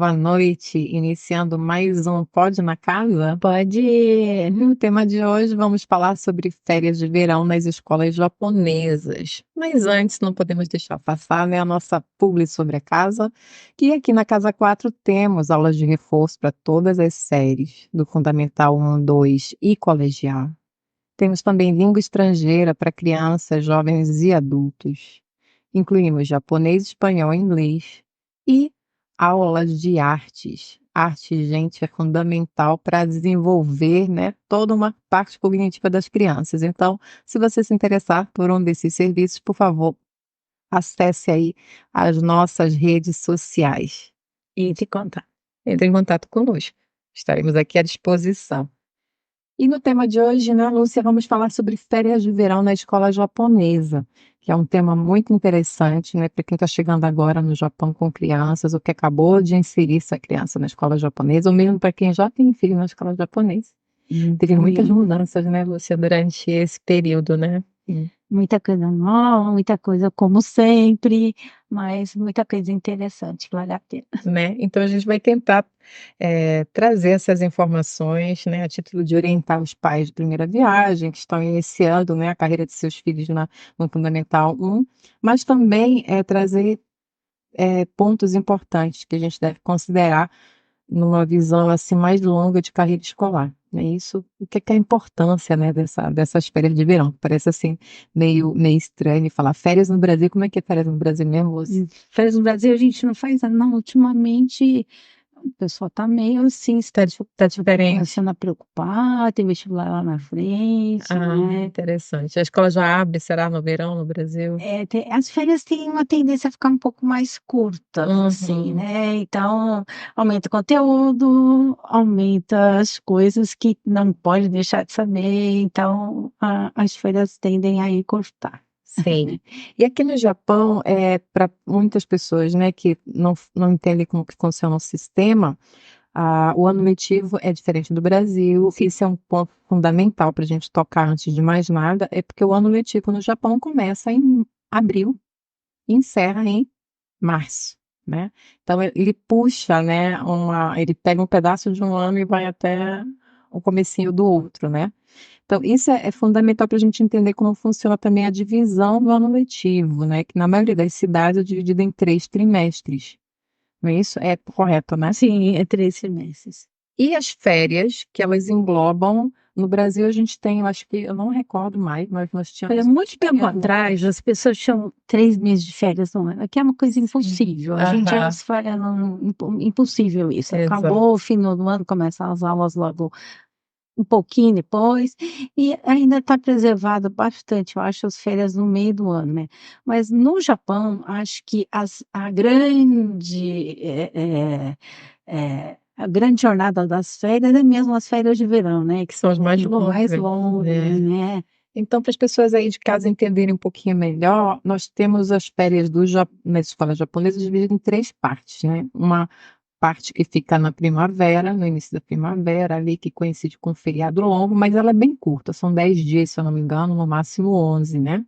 boa noite. Iniciando mais um Pode na Casa? Pode. No tema de hoje, vamos falar sobre férias de verão nas escolas japonesas. Mas antes, não podemos deixar passar, né, a nossa publi sobre a casa, que aqui na Casa 4 temos aulas de reforço para todas as séries, do Fundamental 1, 2 e colegial. Temos também língua estrangeira para crianças, jovens e adultos. Incluímos japonês, espanhol e inglês. E aulas de artes. Arte, gente, é fundamental para desenvolver, né, toda uma parte cognitiva das crianças. Então, se você se interessar por um desses serviços, por favor, acesse aí as nossas redes sociais E te contar. entre em contato conosco. Estaremos aqui à disposição. E no tema de hoje, né, Lúcia, vamos falar sobre férias de verão na escola japonesa, que é um tema muito interessante, né, para quem está chegando agora no Japão com crianças, ou que acabou de inserir sua criança na escola japonesa, ou mesmo para quem já tem filho na escola japonesa. Teve muitas Então, mudanças, né, Lúcia, durante esse período, né? muita coisa nova, muita coisa como sempre, mas muita coisa interessante, que vale a pena. Né? Então a gente vai tentar trazer essas informações, né, a título de orientar os pais de primeira viagem que estão iniciando, né, a carreira de seus filhos no Fundamental 1, mas também trazer pontos importantes que a gente deve considerar numa visão assim mais longa de carreira escolar. É isso, o que é a importância, né, dessas férias de verão? Parece assim meio estranho falar férias no Brasil. Como é que é férias no Brasil mesmo, Lúcia? Férias no Brasil a gente não faz nada, não. Ultimamente o pessoal tá meio assim, Tá diferente. começando a preocupar, tem vestibular lá na frente, Ah, né? interessante. A escola já abre, será, no verão no Brasil? As férias têm uma tendência a ficar um pouco mais curtas, assim, Uhum. né? Então, aumenta o conteúdo, aumenta as coisas que não pode deixar de saber, então as férias tendem a ir cortar. Sim. E aqui no Japão, para muitas pessoas, né, que não entendem como que funciona o sistema, o ano letivo é diferente do Brasil. Isso é um ponto fundamental para a gente tocar antes de mais nada, é porque o ano letivo no Japão começa em abril e encerra em março, né? Então ele puxa, né, ele pega um pedaço de um ano e vai até o comecinho do outro, né? Então isso é fundamental para a gente entender como funciona também a divisão do ano letivo, né? Que na maioria das cidades é dividida em 3 trimestres. Não é isso? É correto, né? Sim, é 3 semestres. E as férias, que elas englobam, no Brasil a gente tem, eu acho que, eu não recordo mais, mas nós Olha, tínhamos muito tempo feriado. atrás, as pessoas tinham 3 meses de férias no ano, que é uma coisa impossível. A gente já Aham, se fala, impossível isso. exato. Acabou o fim do ano, começam as aulas logo um pouquinho depois, e ainda está preservado bastante, eu acho, as férias no meio do ano, né? Mas no Japão, acho que a grande jornada das férias é mesmo as férias de verão, né? Que São são as um mais pouco mais longas, longas, né? né? Então, para as pessoas aí de casa entenderem um pouquinho melhor, nós temos as férias nas escolas japonesas divididas em 3 partes, né? Uma parte que fica na primavera, no início da primavera, ali que coincide com o feriado longo, mas ela é bem curta, são 10 dias, se eu não me engano, no máximo 11, né?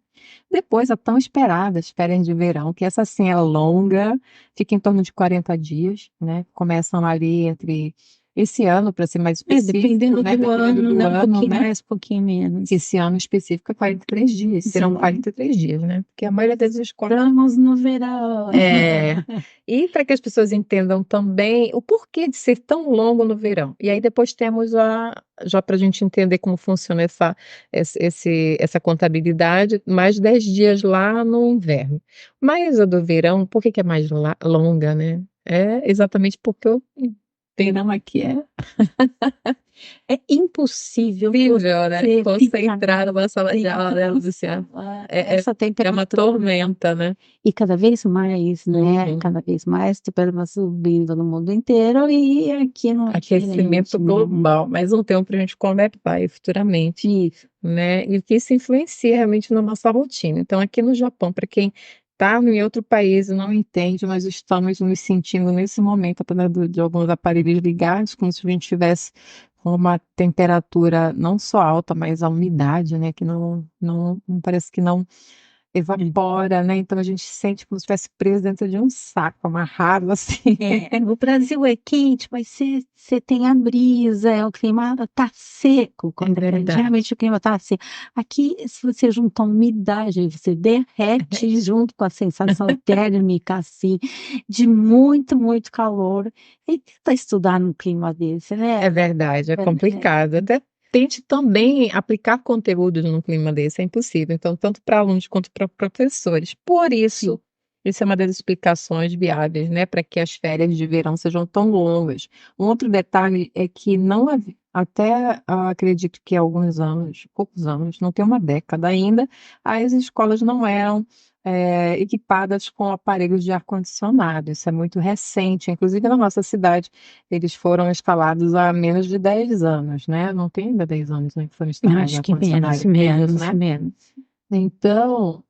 Depois a tão esperada as férias de verão, que essa sim é longa, fica em torno de 40 dias, né? Começam ali entre esse ano, para ser mais específico, Dependendo né? do Dependendo ano, do né? Um ano, pouquinho né? mais, um pouquinho menos. Esse ano específico é 43 dias, serão Sim. 43 dias, né? Porque a maioria das escolas. Estamos no verão. É. E para que as pessoas entendam também o porquê de ser tão longo no verão. E aí depois temos já para a gente entender como funciona essa contabilidade, mais 10 dias lá no inverno. Mas a do verão, por que que é mais longa, né? É exatamente porque o verão aqui é É impossível horrível, né? você ficar Concentrar numa sala de sem aula, né, Luciana? essa É uma temperatura. tormenta, né? E cada vez mais, né? Uhum. Cada vez mais temperatura subindo no mundo inteiro e aqui não é Aquecimento diferente, né? global, mas um tempo para a gente conversar aí futuramente, Isso. né? E o que isso influencia realmente na nossa rotina. Então, aqui no Japão, para quem está em outro país e não entende, nós estamos nos sentindo nesse momento, apesar de alguns aparelhos ligados, como se a gente tivesse com uma temperatura não só alta, mas a umidade, né? Que não parece que não. evapora, né, então a gente sente como se estivesse preso dentro de um saco, amarrado, assim. O Brasil é quente, mas você tem a brisa, o clima tá seco, É verdade. geralmente o clima tá seco. Aqui, se você juntar umidade, você derrete junto com a sensação térmica, assim, de muito, muito calor. E tenta estudar num clima desse, né? É verdade, é complicado. Até tente também aplicar conteúdos num clima desse, é impossível. Então, tanto para alunos quanto para professores. Por Sim. isso é uma das explicações viáveis, né, para que as férias de verão sejam tão longas. Um outro detalhe é que não havia, até acredito que há alguns anos, poucos anos, não tem uma década ainda, as escolas não eram equipadas com aparelhos de ar-condicionado. Isso é muito recente, inclusive na nossa cidade. Eles foram instalados há menos de 10 anos, né? Não tem ainda 10 anos, né, que foram instalados Acho que ar-condicionado. Menos, né? menos. Então,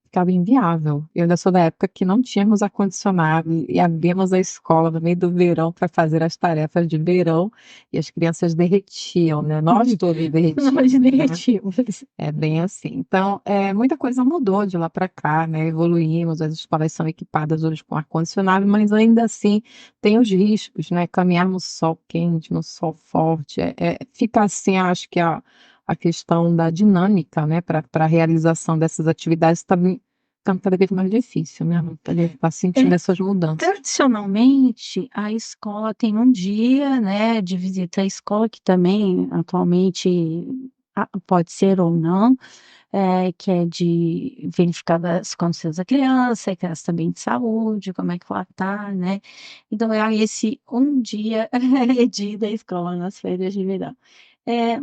ficava inviável. Eu ainda sou da época que não tínhamos ar-condicionado e abrimos a escola no meio do verão para fazer as tarefas de verão e as crianças derretiam, né? Nós todos derretíamos, Nós né? derretimos. É bem assim. Então, muita coisa mudou de lá para cá, né? Evoluímos, as escolas são equipadas hoje com ar-condicionado, mas ainda assim tem os riscos, né? Caminhar no sol quente, no sol forte, fica assim, acho que a questão da dinâmica, né? Para a realização dessas atividades está ficando cada vez mais difícil, né? Está sentindo essas mudanças. Tradicionalmente, a escola tem um dia, né, de visita à escola, que também atualmente pode ser ou não, que é de verificar as condições da criança, a criança também de saúde, como é que ela tá, né? Então, é esse um dia é dia da escola nas férias de verão.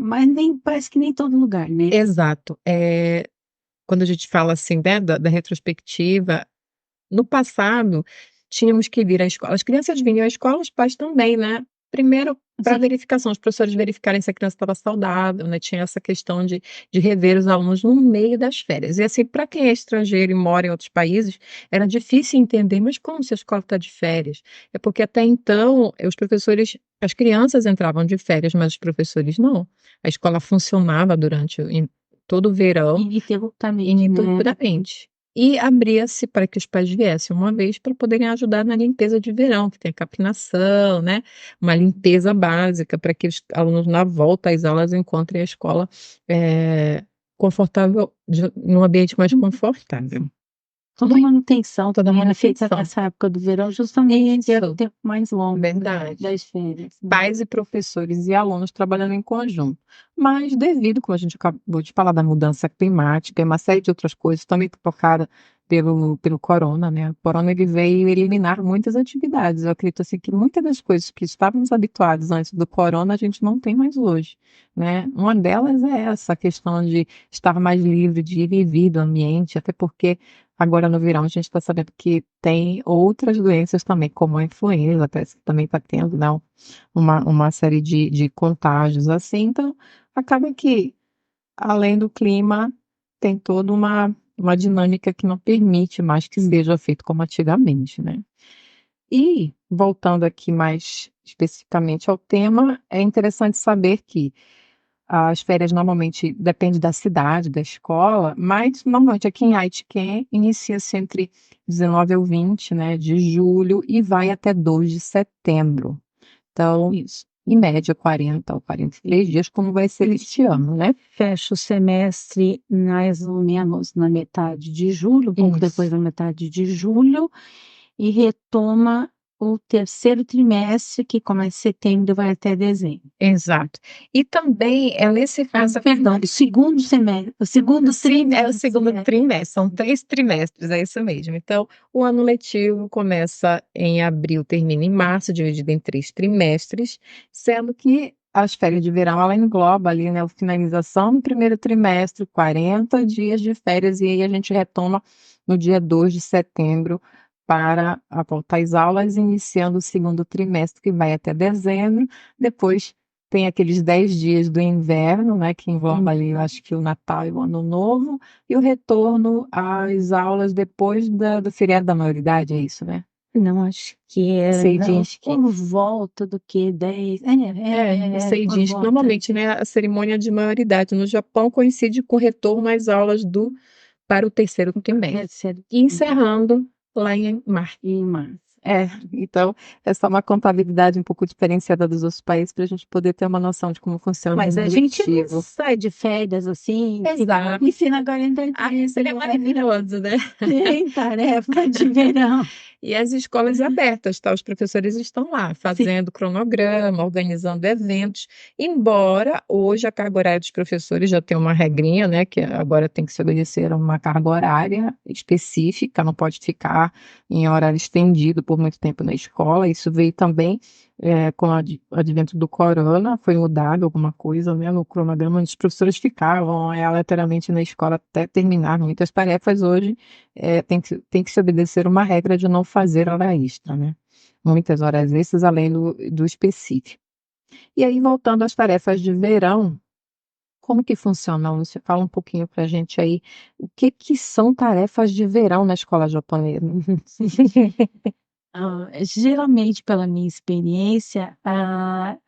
Mas nem parece que nem todo lugar, né? Exato. Quando a gente fala assim, né, da retrospectiva, no passado, tínhamos que vir à escola, as crianças vinham à escola, os pais também, né. Primeiro para Sim. verificação, os professores verificarem se a criança estava saudável, né, tinha essa questão de rever os alunos no meio das férias. E assim, para quem é estrangeiro e mora em outros países, era difícil entender: "Mas como se a escola está de férias?". É porque até então, os professores as crianças entravam de férias, mas os professores não. A escola funcionava durante todo o verão, Ininterruptamente, né? ininterruptamente. E abria-se para que os pais viessem uma vez para poderem ajudar na limpeza de verão, que tem a capinação, né, uma limpeza básica para que os alunos na volta às aulas encontrem a escola, confortável num ambiente mais confortável. Toda manutenção Toda também era feita manutenção. nessa época do verão, justamente era o Isso. tempo mais longo Verdade. das férias, né. Pais e professores e alunos trabalhando em conjunto. Mas devido, como a gente acabou de falar, da mudança climática e uma série de outras coisas também provocada pelo corona, né, o corona ele veio eliminar muitas atividades. Eu acredito, assim, que muitas das coisas que estávamos habituados antes do corona, a gente não tem mais hoje, né. Uma delas é essa questão de estar mais livre de ir e vir do ambiente, até porque agora no verão a gente está sabendo que tem outras doenças também, como a influenza, parece que também está tendo, né, uma série de contágios assim, então acaba que, além do clima, tem toda uma dinâmica que não permite mais que seja feito como antigamente, né. E, voltando aqui mais especificamente ao tema, é interessante saber que as férias normalmente depende da cidade, da escola, mas normalmente aqui em Aitken inicia-se entre 19 ou 20, né, de julho e vai até 2 de setembro. Então, Isso. em média 40 ou 43 dias, como vai ser este ano, né. Fecha o semestre mais ou menos na metade de julho, um pouco depois Isso. da metade de julho, e retoma o terceiro trimestre, que começa em setembro e vai até dezembro. Exato. E também é nesse caso Perdão, o segundo semestre, o segundo sim, é o trimestre, segundo né. trimestre, são 3 trimestres, é isso mesmo. Então, o ano letivo começa em abril, termina em março, dividido em 3 trimestres, sendo que as férias de verão, ela engloba ali, né, a finalização do primeiro trimestre, 40 dias de férias, e aí a gente retoma no dia 2 de setembro para a volta às aulas, iniciando o segundo trimestre, que vai até dezembro. Depois tem aqueles 10 dias do inverno, né, que engloba ali, eu acho que o Natal e o Ano Novo, e o retorno às aulas depois do feriado da maioridade, é isso, né? Não, acho que Sei era diz que por volta do que 10, sei por diz que volta. normalmente, né, a cerimônia de maioridade no Japão coincide com o retorno às aulas do para o terceiro trimestre. E encerrando lá em março. Então, é só uma contabilidade um pouco diferenciada dos outros países para a gente poder ter uma noção de como funciona o Mas a gente não letivo. sai de férias assim, Exato. ensina agora ainda Seria maravilhoso, né? tem tarefa de verão. E as escolas abertas, tá? Os professores estão lá fazendo cronograma, organizando eventos, embora hoje a carga horária dos professores já tenha uma regrinha, né? Que agora tem que se obedecer a uma carga horária específica, não pode ficar em horário estendido por muito tempo na escola. Isso veio também com o advento do corona, foi mudado alguma coisa, né? No cronograma, os professores ficavam aleatoriamente na escola até terminar muitas tarefas. Hoje tem que se obedecer uma regra de não fazer hora extra, né? Muitas horas extras além do específico. E aí, voltando às tarefas de verão, como que funciona? Você fala um pouquinho para a gente aí, o que que são tarefas de verão na escola japonesa? Geralmente, pela minha experiência,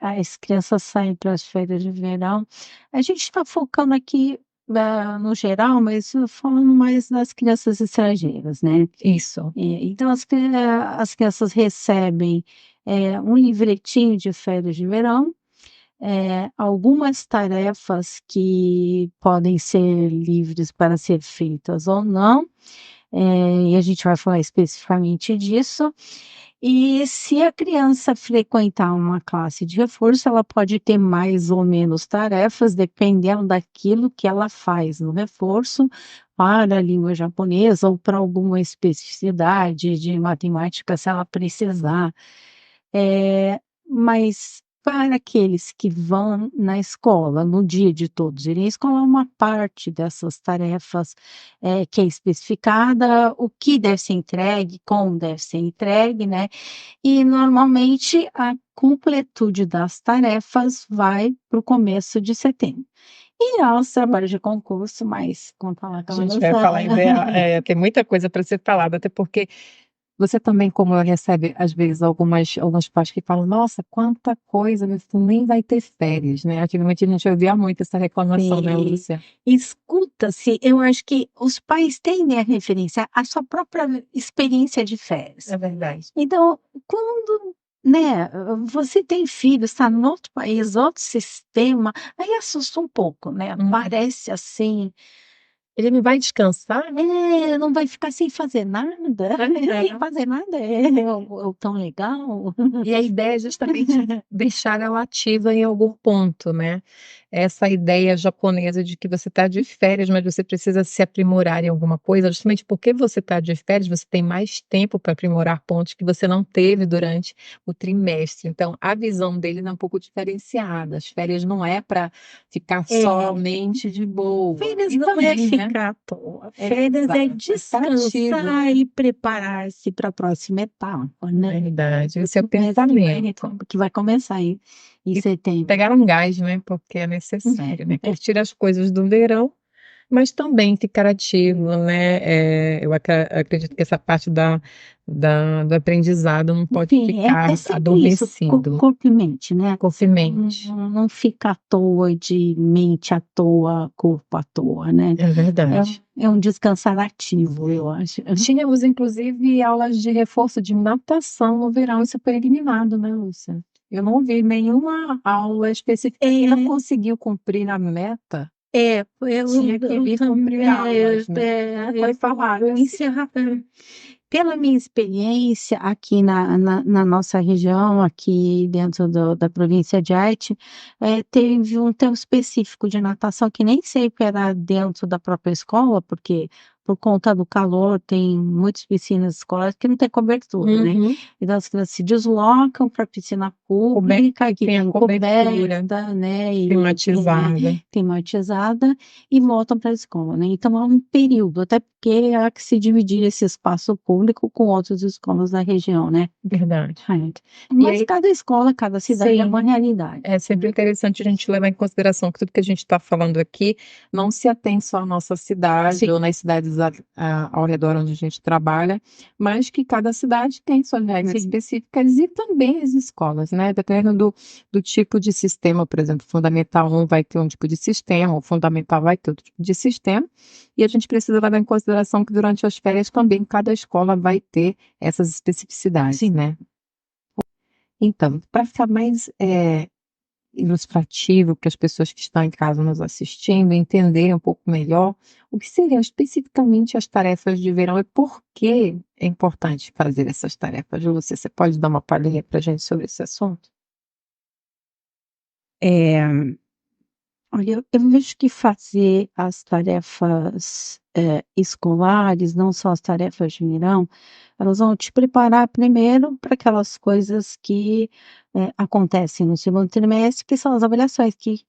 as crianças saem para as férias de verão. A gente está focando aqui, no geral, mas falando mais das crianças estrangeiras, né? Isso. Então as crianças recebem, um livretinho de férias de verão, algumas tarefas que podem ser livres para ser feitas ou não, e a gente vai falar especificamente disso. E se a criança frequentar uma classe de reforço, ela pode ter mais ou menos tarefas, dependendo daquilo que ela faz no reforço, para a língua japonesa ou para alguma especificidade de matemática, se ela precisar. Mas para aqueles que vão na escola, no dia de todos irem à escola, uma parte dessas tarefas, que é especificada, o que deve ser entregue, como deve ser entregue, né, e normalmente a completude das tarefas vai para o começo de setembro. E aos trabalhos de concurso, mas conta lá A com a gente vai falar tem muita coisa para ser falada, até porque você também, como recebe, às vezes, alguns pais que falam, nossa, quanta coisa, mas tu nem vai ter férias, né? Antigamente a gente ouvia muito essa reclamação, né, Sim. Lúcia? Escuta-se, eu acho que os pais tendem a referenciar a sua própria experiência de férias. É verdade. Então, quando, né, você tem filho, está em outro país, outro sistema, aí assusta um pouco, né? Parece assim, Ele não vai descansar? não vai ficar sem fazer nada, sem fazer nada, é tão legal. E a ideia é justamente deixar ela ativa em algum ponto, né? Essa ideia japonesa de que você está de férias, mas você precisa se aprimorar em alguma coisa, justamente porque você está de férias, você tem mais tempo para aprimorar pontos que você não teve durante o trimestre. Então, a visão dele é um pouco diferenciada. As férias não é para ficar somente de boa. Férias E não é também, né? ficar à toa. Férias é descansar e preparar-se para a próxima etapa, né? Verdade, esse é o Que vai pensamento. que vai começar aí em E setembro. pegar um gás, né? Porque é necessário, né? Curtir as coisas do verão, mas também ficar ativo, né? Eu acredito que essa parte do aprendizado não pode Sim, ficar é sempre isso, adormecido. corpo e mente, né? Corpo e mente. Não fica à toa, de mente à toa, corpo à toa, né? É verdade. É um descansar ativo, eu acho. Tínhamos, inclusive, aulas de reforço de natação no verão, isso foi eliminado, né, Lúcia? Eu não vi nenhuma aula específica. Quem não conseguiu cumprir a meta, tinha que vir cumprir aulas, né? Não foi falado assim. Pela minha experiência aqui na nossa região, aqui dentro da província de Arte, teve um tempo específico de natação que nem sempre era dentro da própria escola, porque por conta do calor tem muitas piscinas escolares que não tem cobertura, né? Uhum. Então as crianças se deslocam para a piscina pública, que tem a tem cobertura coberta, né? E climatizada. climatizada, e voltam para a escola, né? Então há um período, até porque há que se dividir esse espaço público com outras escolas da região, né? Verdade. Mas aí- cada escola, cada cidade é Sim. uma realidade. É sempre interessante a gente levar em consideração que tudo que a gente está falando aqui não se atém só à nossa cidade Sim. ou nas cidades países ao redor onde a gente trabalha, mas que cada cidade tem suas regras Sim. específicas e também as escolas, né? Dependendo do tipo de sistema, por exemplo, Fundamental 1 vai ter um tipo de sistema, o Fundamental vai ter outro tipo de sistema, e a gente precisa levar em consideração que durante as férias também cada escola vai ter essas especificidades, Sim. né? Então, para ficar mais ilustrativo, que as pessoas que estão em casa nos assistindo entenderem um pouco melhor o que seriam especificamente as tarefas de verão e por que é importante fazer essas tarefas. Você pode dar uma palhinha para a gente sobre esse assunto? É, olha, eu vejo que fazer as tarefas, escolares, não só as tarefas de verão, elas vão te preparar primeiro para aquelas coisas que, acontecem no segundo trimestre, que são as avaliações, que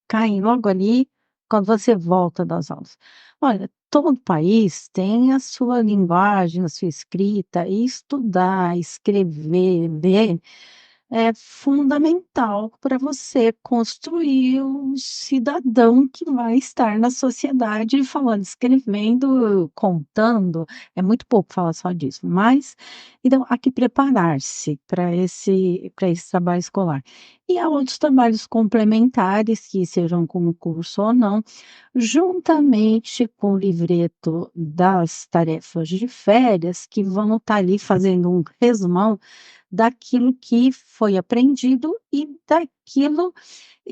caem logo ali quando você volta das aulas. Olha, todo país tem a sua linguagem, a sua escrita, e estudar, escrever, ler é fundamental para você construir um cidadão que vai estar na sociedade falando, escrevendo, contando. É muito pouco falar só disso, mas então há que preparar-se para esse trabalho escolar. E há outros trabalhos complementares, que sejam como curso ou não, juntamente com o livreto das tarefas de férias, que vão estar ali fazendo um resumão daquilo que foi aprendido e daquilo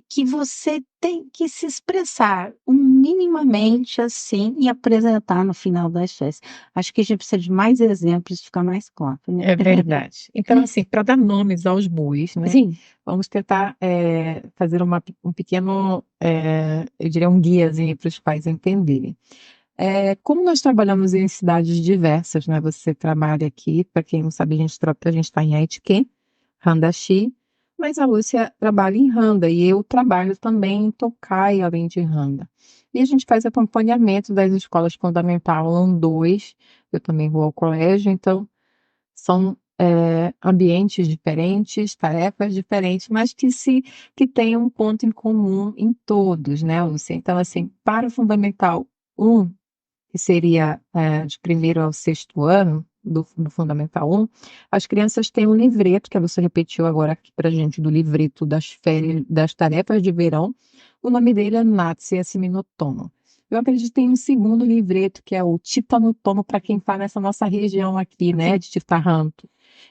que você tem que se expressar minimamente, assim, e apresentar no final das festas. Acho que a gente precisa de mais exemplos, fica mais claro, né. É verdade. Então, assim, para dar nomes aos bois, né, Sim. vamos tentar, fazer um pequeno, eu diria um guiazinho para os pais entenderem. Como nós trabalhamos em cidades diversas, né, você trabalha aqui, para quem não sabe, a gente está em Aitquém, Randaxi, mas a Lúcia trabalha em Randa e eu trabalho também em Tocaia, além de Randa. E a gente faz acompanhamento das escolas fundamental 1, 2, eu também vou ao colégio, então são, ambientes diferentes, tarefas diferentes, mas que têm um ponto em comum em todos, né, Lúcia? Então, assim, para o Fundamental 1, que seria, de primeiro ao sexto ano do Fundamental 1, as crianças têm um livreto, que você repetiu agora aqui para gente, do livreto das tarefas de verão. O nome dele é Natsi Assiminotomo. Eu acredito que tem um segundo livreto, que é o Titanotomo, para quem está nessa nossa região aqui, né, de Titaranto.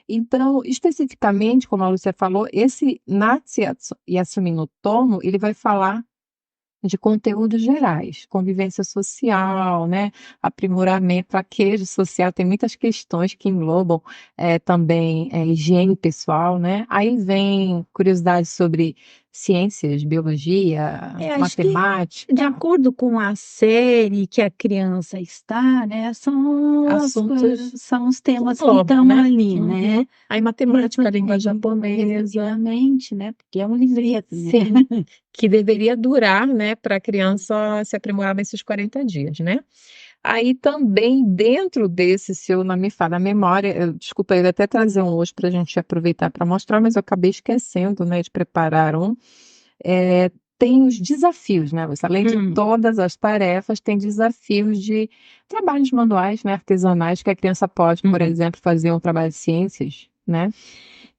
Então, especificamente, como a Lúcia falou, esse Natsi Assiminotomo, ele vai falar de conteúdos gerais, convivência social, né, aprimoramento, traquejo social, tem muitas questões que englobam, também, higiene pessoal, né. Aí vem curiosidades sobre ciências, biologia, Acho que de matemática, acordo com a série que a criança está, né, são as assuntos coisas, são os que temas que englobam, estão né. ali, Uhum. né. Aí matemática, língua japonesa. Efetivamente, né, porque é um livreto, né. Sim, que deveria durar, né, para a criança se aprimorar nesses 40 dias, né. Aí também dentro desse, se eu não me falha a memória, desculpa, eu ia até trazer um hoje para a gente aproveitar para mostrar, mas eu acabei esquecendo, né, de preparar um. Tem os desafios, né, você além de Hum. todas as tarefas, tem desafios de trabalhos manuais, né, artesanais, que a criança pode, por Uhum. exemplo, fazer um trabalho de ciências, né.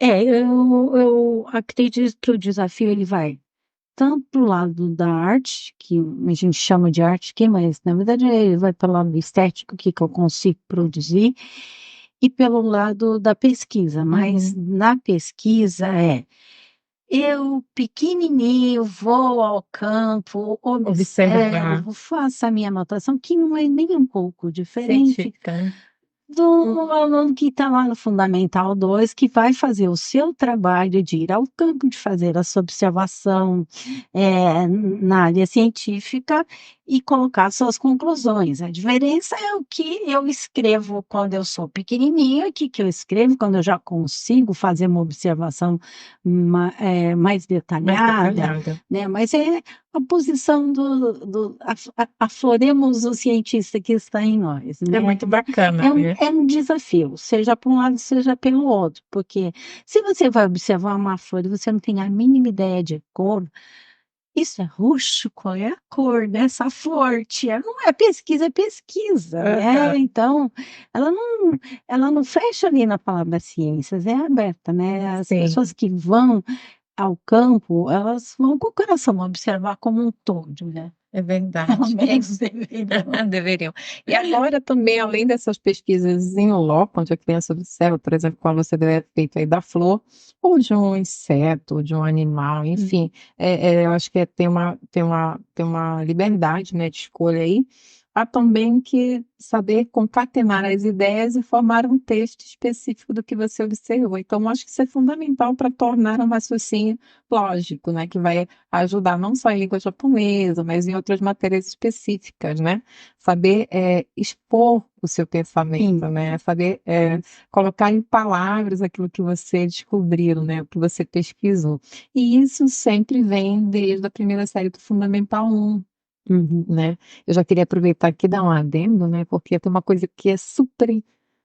Eu acredito que o desafio ele vai tanto para o lado da arte, que a gente chama de arte aqui, mas na verdade ele vai pelo lado estético, o que que eu consigo produzir, e pelo lado da pesquisa, mas Uhum. na pesquisa eu pequenininho vou ao campo, Observar, observo, faço a minha anotação, que não é nem um pouco diferente científica, né. do aluno que está lá no Fundamental 2, que vai fazer o seu trabalho de ir ao campo, de fazer a sua observação, na área científica e colocar suas conclusões. A diferença é o que eu escrevo quando eu sou pequenininha, o que que eu escrevo quando eu já consigo fazer uma observação mais Mais detalhada, detalhada. né, mas é a posição do afloremos o cientista que está em nós, É né. muito bacana, É um né. é um desafio, seja para um lado, seja pelo outro, porque se você vai observar uma flor e você não tem a mínima ideia de cor, isso é roxo? Qual é a cor dessa flor, tia? Não é pesquisa, é pesquisa, Aham, né? Então, ela não, ela não fecha ali na palavra ciências, é aberta, né? As pessoas sim. que vão ao campo, elas vão com o coração observar como um todo, né? É Pelo verdade. menos deveriam. Deveriam. E agora também, além dessas pesquisas em loco, onde a criança observa, por exemplo, qual você deve ter feito aí da flor, ou de um inseto, ou de um animal, Hum. enfim, eu acho que tem uma liberdade, né, de escolha aí. Há também que saber concatenar as ideias e formar um texto específico do que você observou. Então, eu acho que isso é fundamental para tornar um raciocínio lógico, né, que vai ajudar não só em língua japonesa, mas em outras matérias específicas, né? Saber expor o seu pensamento, Sim. né? Saber colocar em palavras aquilo que você descobriu, né? O que você pesquisou. E isso sempre vem desde a primeira série do Fundamental 1, Uhum. né? Eu já queria aproveitar aqui e dar um adendo, né? Porque tem uma coisa que é super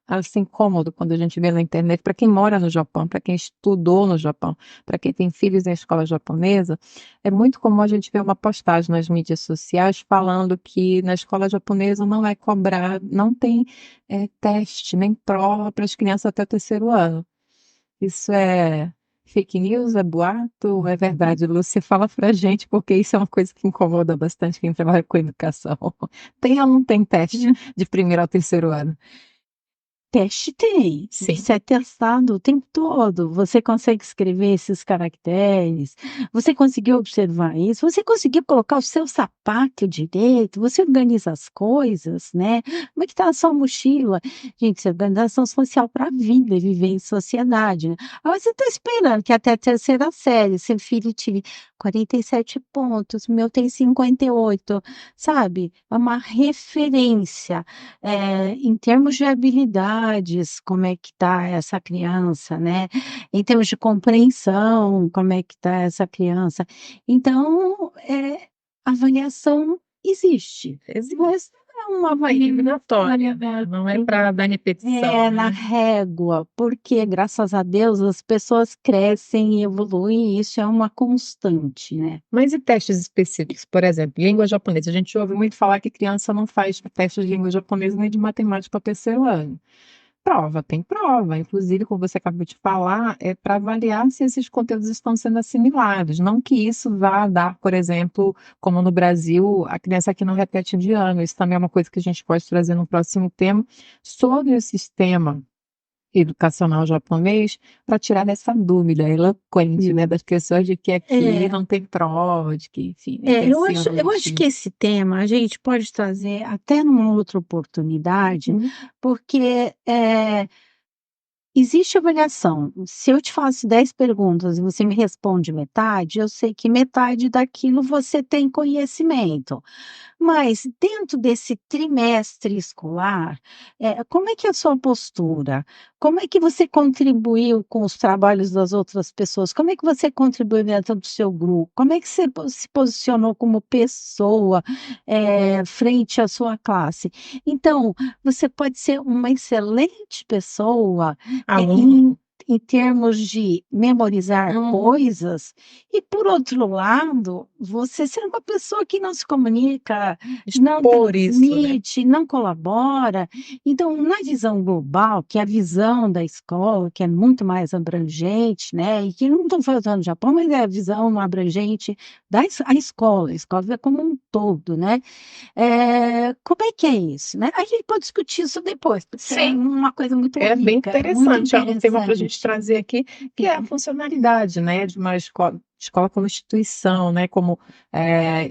assim cômodo quando a gente vê na internet, para quem mora no Japão, para quem estudou no Japão, para quem tem filhos em escola japonesa, é muito comum a gente ver uma postagem nas mídias sociais falando que na escola japonesa não é cobrar, não tem teste nem prova para as crianças até o terceiro ano. Isso é fake news, é boato, ou é verdade? Lúcia, fala pra gente, porque isso é uma coisa que incomoda bastante quem trabalha com educação. Tem ou não tem teste de primeiro ao terceiro ano? Teste tem, Sim. você é testado o tempo todo, você consegue escrever esses caracteres, você conseguiu observar isso, você conseguiu colocar o seu sapato direito, você organiza as coisas, né? Como é que tá a sua mochila? Gente, isso é organização social para a vida e viver em sociedade, né? Agora você está esperando que até a terceira série seu filho tire 47 pontos, o meu tem 58, sabe? É uma referência. Em termos de habilidades, como é que está essa criança, né? Em termos de compreensão, como é que está essa criança. Então, avaliação existe, Existe. mas não é uma É eliminatória, avaliação né? Não é para dar repetição, na né? régua, porque graças a Deus as pessoas crescem e evoluem, e isso é uma constante, né? Mas e testes específicos? Por exemplo, língua japonesa. A gente ouve muito falar que criança não faz teste de língua japonesa nem de matemática ao terceiro ano. Prova, tem prova. Inclusive, como você acabou de falar, é para avaliar se esses conteúdos estão sendo assimilados. Não que isso vá dar, por exemplo, como no Brasil, a criança que não repete de ano. Isso também é uma coisa que a gente pode trazer no próximo tema sobre o sistema educacional japonês para tirar dessa dúvida eloquente, né, das pessoas de que aqui É. não tem prova, de que, enfim, né, tem ensino Eu acho que relativo. esse tema a gente pode trazer até numa outra oportunidade, Uhum. porque, existe avaliação. Se eu te faço 10 perguntas e você me responde metade, eu sei que metade daquilo você tem conhecimento. Mas dentro desse trimestre escolar, como é que é a sua postura? Como é que você contribuiu com os trabalhos das outras pessoas? Como é que você contribuiu dentro do seu grupo? Como é que você se posicionou como pessoa, frente à sua classe? Então, você pode ser uma excelente pessoa, Aluno. em termos de memorizar Uhum. coisas, e por outro lado, você ser uma pessoa que não se comunica, não Expor isso, né? transmite, não colabora. Então, na visão global, que é a visão da escola, que é muito mais abrangente, né, e que não estou falando do Japão, mas é a visão abrangente a escola é como um todo, né. Como é que é isso, né? A gente pode discutir isso depois, porque é Sim. uma coisa muito É bem rica, muito interessante, é um tema para a gente interessante. trazer aqui, que é a funcionalidade, né, de uma escola como instituição, né, como,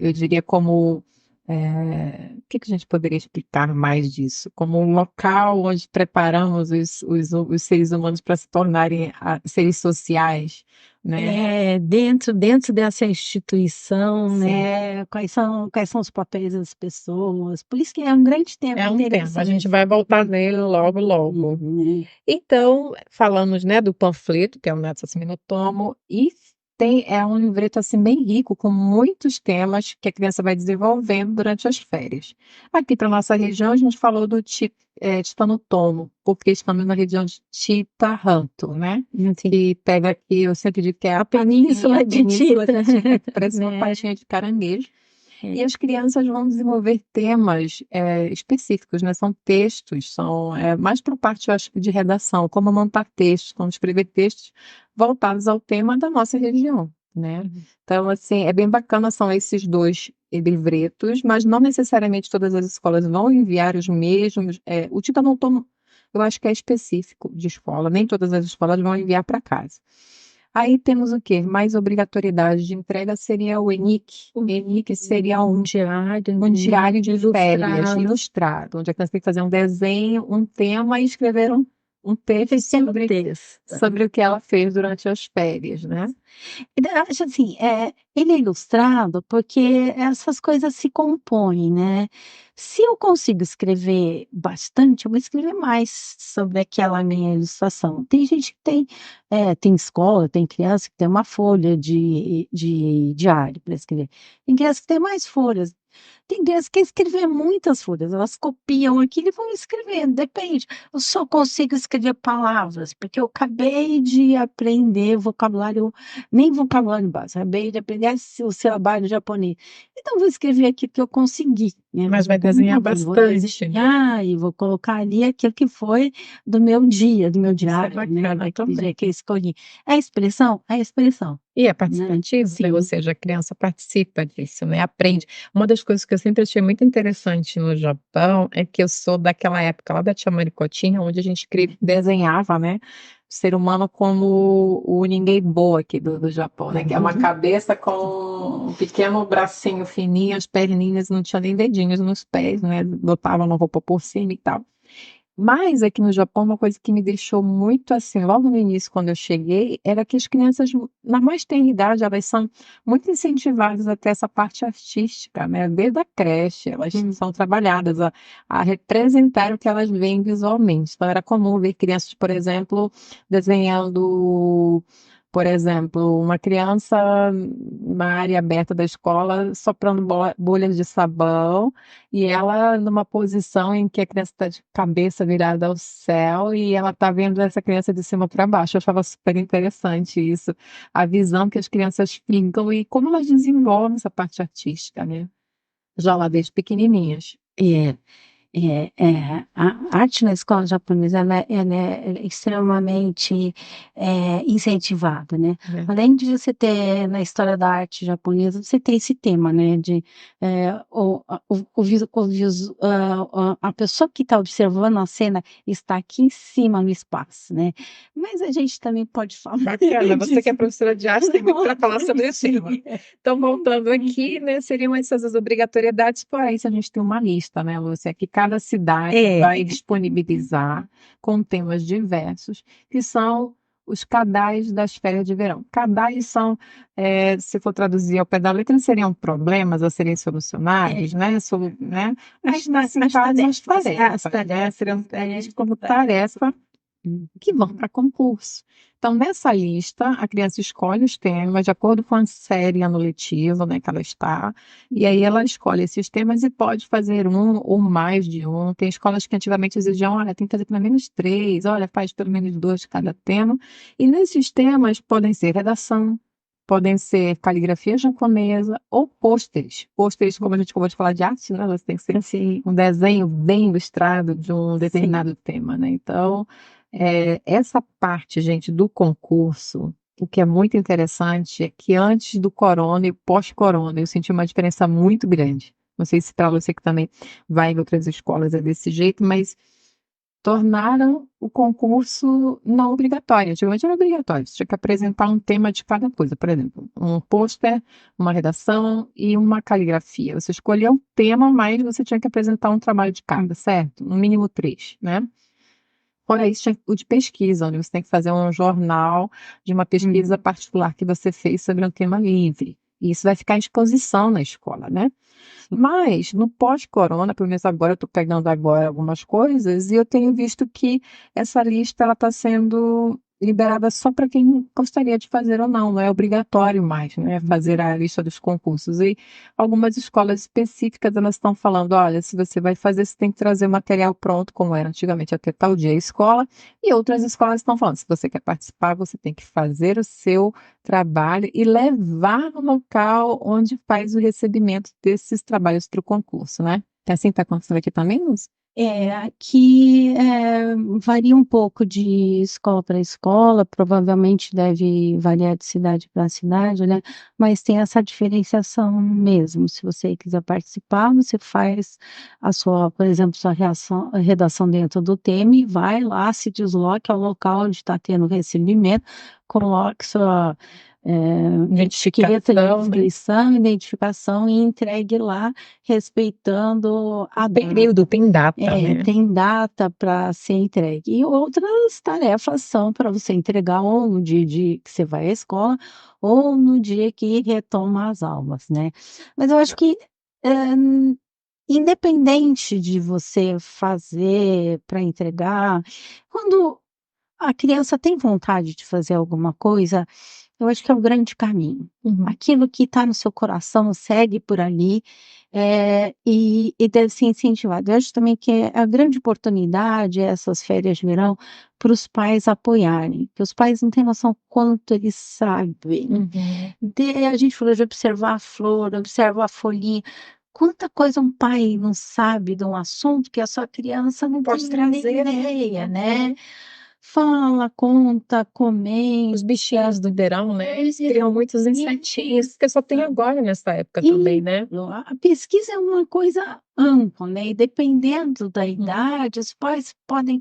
eu diria como, o que que a gente poderia explicar mais disso? Como um local onde preparamos os seres humanos para se tornarem seres sociais, né? Dentro dessa instituição, Sim. né, quais são os papéis das pessoas, por isso que é um grande tema, É um tema, a gente interessante. vai voltar nele logo, logo. Uhum. Então, falamos, né, do panfleto, que é o Natsume no Tomo, e tem é um livreto assim bem rico, com muitos temas que a criança vai desenvolvendo durante as férias. Aqui para nossa região, a gente falou do Titano-Tomo, porque estamos na região de Tita-Ranto, né? Assim, Que pega aqui, eu sempre digo que é a península de Península de Tita, Tita, que parece uma né? patinha de caranguejo. E É. as crianças vão desenvolver temas específicos, né? São textos, são mais para parte, eu acho, de redação, como montar textos, como escrever textos voltados ao tema da nossa região, né? Uhum. Então, assim, é bem bacana, são esses dois livretos, mas não necessariamente todas as escolas vão enviar os mesmos. O Tita não toma, eu acho que é específico de escola, nem todas as escolas vão enviar para casa. Aí temos o quê? Mais obrigatoriedade de entrega seria o ENIC. O ENIC seria um diário de férias ilustrado, onde a criança tem que fazer um desenho, um tema e escrever um texto sobre o que ela fez durante as férias, né? Eu acho assim, ele é ilustrado porque essas coisas se compõem, né. Se eu consigo escrever bastante, eu vou escrever mais sobre aquela minha ilustração. Tem gente que tem escola, tem criança que tem uma folha de diário para escrever. Tem criança que tem mais folhas. Tem criança que quer escrever muitas folhas, elas copiam aquilo e vão escrevendo, depende. Eu só consigo escrever palavras, porque eu acabei de aprender vocabulário, nem vocabulário básico, acabei de aprender o silábio japonês. Então, eu vou escrever aquilo que eu consegui, né? Mas vai desenhar Vou bastante. desenhar e vou colocar ali aquilo que foi do meu dia, do meu diário, né? bacana Aquele também. dia que eu escolhi. É expressão? É expressão. E é participativo, né? Sim. Ou seja, a criança participa disso, né? Aprende. Uma das coisas que eu sempre achei muito interessante no Japão é que eu sou daquela época lá da tia Maricotinha, onde a gente desenhava, né? O ser humano como o Ninguém-Bo aqui do Japão, né? Que é uma cabeça com um pequeno bracinho fininho, as perninhas, não tinha nem dedinhos nos pés, né? Botavam uma roupa por cima e tal. Mas aqui no Japão, uma coisa que me deixou muito assim, logo no início, quando eu cheguei, era que as crianças, na mais tenra idade, elas são muito incentivadas a ter essa parte artística, né? Desde a creche, elas são trabalhadas a representar o que elas veem visualmente. Então, era comum ver crianças, por exemplo, desenhando. Por exemplo, uma criança na área aberta da escola soprando bolhas de sabão e ela numa posição em que a criança está de cabeça virada ao céu e ela está vendo essa criança de cima para baixo. Eu achava super interessante isso, a visão que as crianças ficam e como elas desenvolvem essa parte artística, né? Já lá desde pequenininhas. É. A arte na escola japonesa ela é extremamente incentivada, né? Né? Além de você ter na história da arte japonesa, você tem esse tema, né? De a pessoa que está observando a cena está aqui em cima no espaço, né? Mas a gente também pode falar. Bacana, você que é professora de arte tem muito para falar sobre esse tema. Então, voltando aqui, né, seriam essas as obrigatoriedades, porém, se a gente tem uma lista, né, Lúcia, que cada cidade vai disponibilizar com temas diversos, que são os cadais das férias de verão. Cadais são, se for traduzir ao pé da letra, seriam problemas a serem solucionados, né? Mas nesse caso, as tarefas seriam como tarefa que vão para concurso. Então, nessa lista, a criança escolhe os temas de acordo com a série ano letivo, né, que ela está, e aí ela escolhe esses temas e pode fazer um ou mais de um. Tem escolas que antigamente exigiam, olha, tem que fazer pelo menos 3, olha, faz pelo menos 2 de cada tema. E nesses temas podem ser redação, podem ser caligrafia japonesa ou pôsteres. Pôsteres, como a gente acabou de falar de arte, né? Você tem que ser assim, um desenho bem ilustrado de um determinado tema, né? Então, essa parte, gente, do concurso, o que é muito interessante é que antes do corona e pós-corona, eu senti uma diferença muito grande. Não sei se para você que também vai em outras escolas é desse jeito, mas tornaram o concurso não obrigatório. Antigamente era obrigatório, você tinha que apresentar um tema de cada coisa. Por exemplo, um pôster, uma redação e uma caligrafia. Você escolhia um tema, mas você tinha que apresentar um trabalho de cada, certo? No mínimo 3, né? Fora isso, tinha o de pesquisa, onde você tem que fazer um jornal de uma pesquisa particular que você fez sobre um tema livre. E isso vai ficar em exposição na escola, né? Mas, no pós-corona, pelo menos agora, eu estou pegando agora algumas coisas, e eu tenho visto que essa lista ela está sendo liberada só para quem gostaria de fazer ou não, não é obrigatório mais, né, fazer a lista dos concursos. E algumas escolas específicas, elas estão falando: olha, se você vai fazer, você tem que trazer o material pronto, como era antigamente, até tal dia a escola. E outras escolas estão falando: se você quer participar, você tem que fazer o seu trabalho e levar no local onde faz o recebimento desses trabalhos para o concurso, né? É assim que está acontecendo aqui também, Lúcia? Aqui varia um pouco de escola para escola, provavelmente deve variar de cidade para cidade, né? Mas tem essa diferenciação mesmo. Se você quiser participar, você faz a sua, por exemplo, sua redação dentro do tema e vai lá, se desloque ao local onde está tendo recebimento, coloque sua etiqueta de Identificação, né? inscrição, identificação e entregue lá, respeitando a Período, tem data, né? tem data para ser entregue. E outras tarefas são para você entregar ou no dia que você vai à escola ou no dia que retoma as aulas, né? Mas eu acho que, eh, independente de você fazer para entregar, quando a criança tem vontade de fazer alguma coisa, eu acho que é o grande caminho. Uhum. Aquilo que está no seu coração segue por ali, e deve ser incentivado. Eu acho também que é a grande oportunidade, essas férias de verão, para os pais apoiarem, que os pais não têm noção quanto eles sabem. Uhum. A gente falou de observar a flor, observar a folhinha. Quanta coisa um pai não sabe de um assunto que a sua criança não Pode tem nem trazer, né? ideia, né? Fala, conta, Os comenta. bichinhos do verão, né? Eles criam muitos insetinhos, porque só tem agora nessa época também, E né? a pesquisa é uma coisa ampla, né? E dependendo da Uhum. idade, os pais podem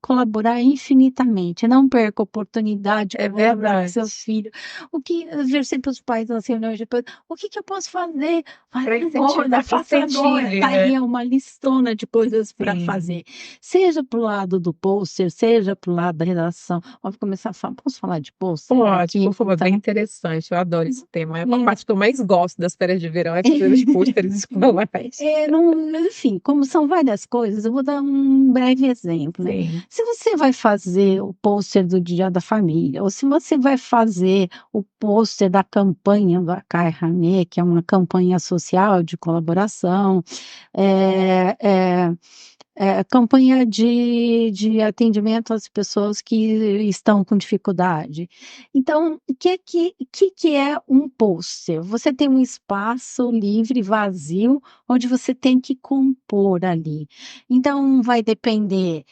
colaborar infinitamente. Não perca a oportunidade de É colaborar com verdade. seu filho. Eu vejo sempre os pais assim, né, depois, o que eu posso fazer? Faz Para agora, incentivar, faça agora. incentive, Tá aí né? é uma listona de coisas para Sim. fazer. Seja para o lado do pôster, seja para o lado da redação. Vamos começar a falar, posso falar de pôster Pode, aqui? por favor, Tá? bem interessante. Eu adoro esse tema. É a parte que eu mais gosto das férias de verão, é fazer os pôsteres escolares. Enfim, como são várias coisas, eu vou dar um breve exemplo, né? Sim. Se você vai fazer o pôster do Dia da Família, ou se você vai fazer o pôster da campanha do Acai Rouanet, que é uma campanha social de colaboração, é, é, campanha de atendimento às pessoas que estão com dificuldade. Então, o que é um pôster? Você tem um espaço livre, vazio, onde você tem que compor ali. Então, vai depender.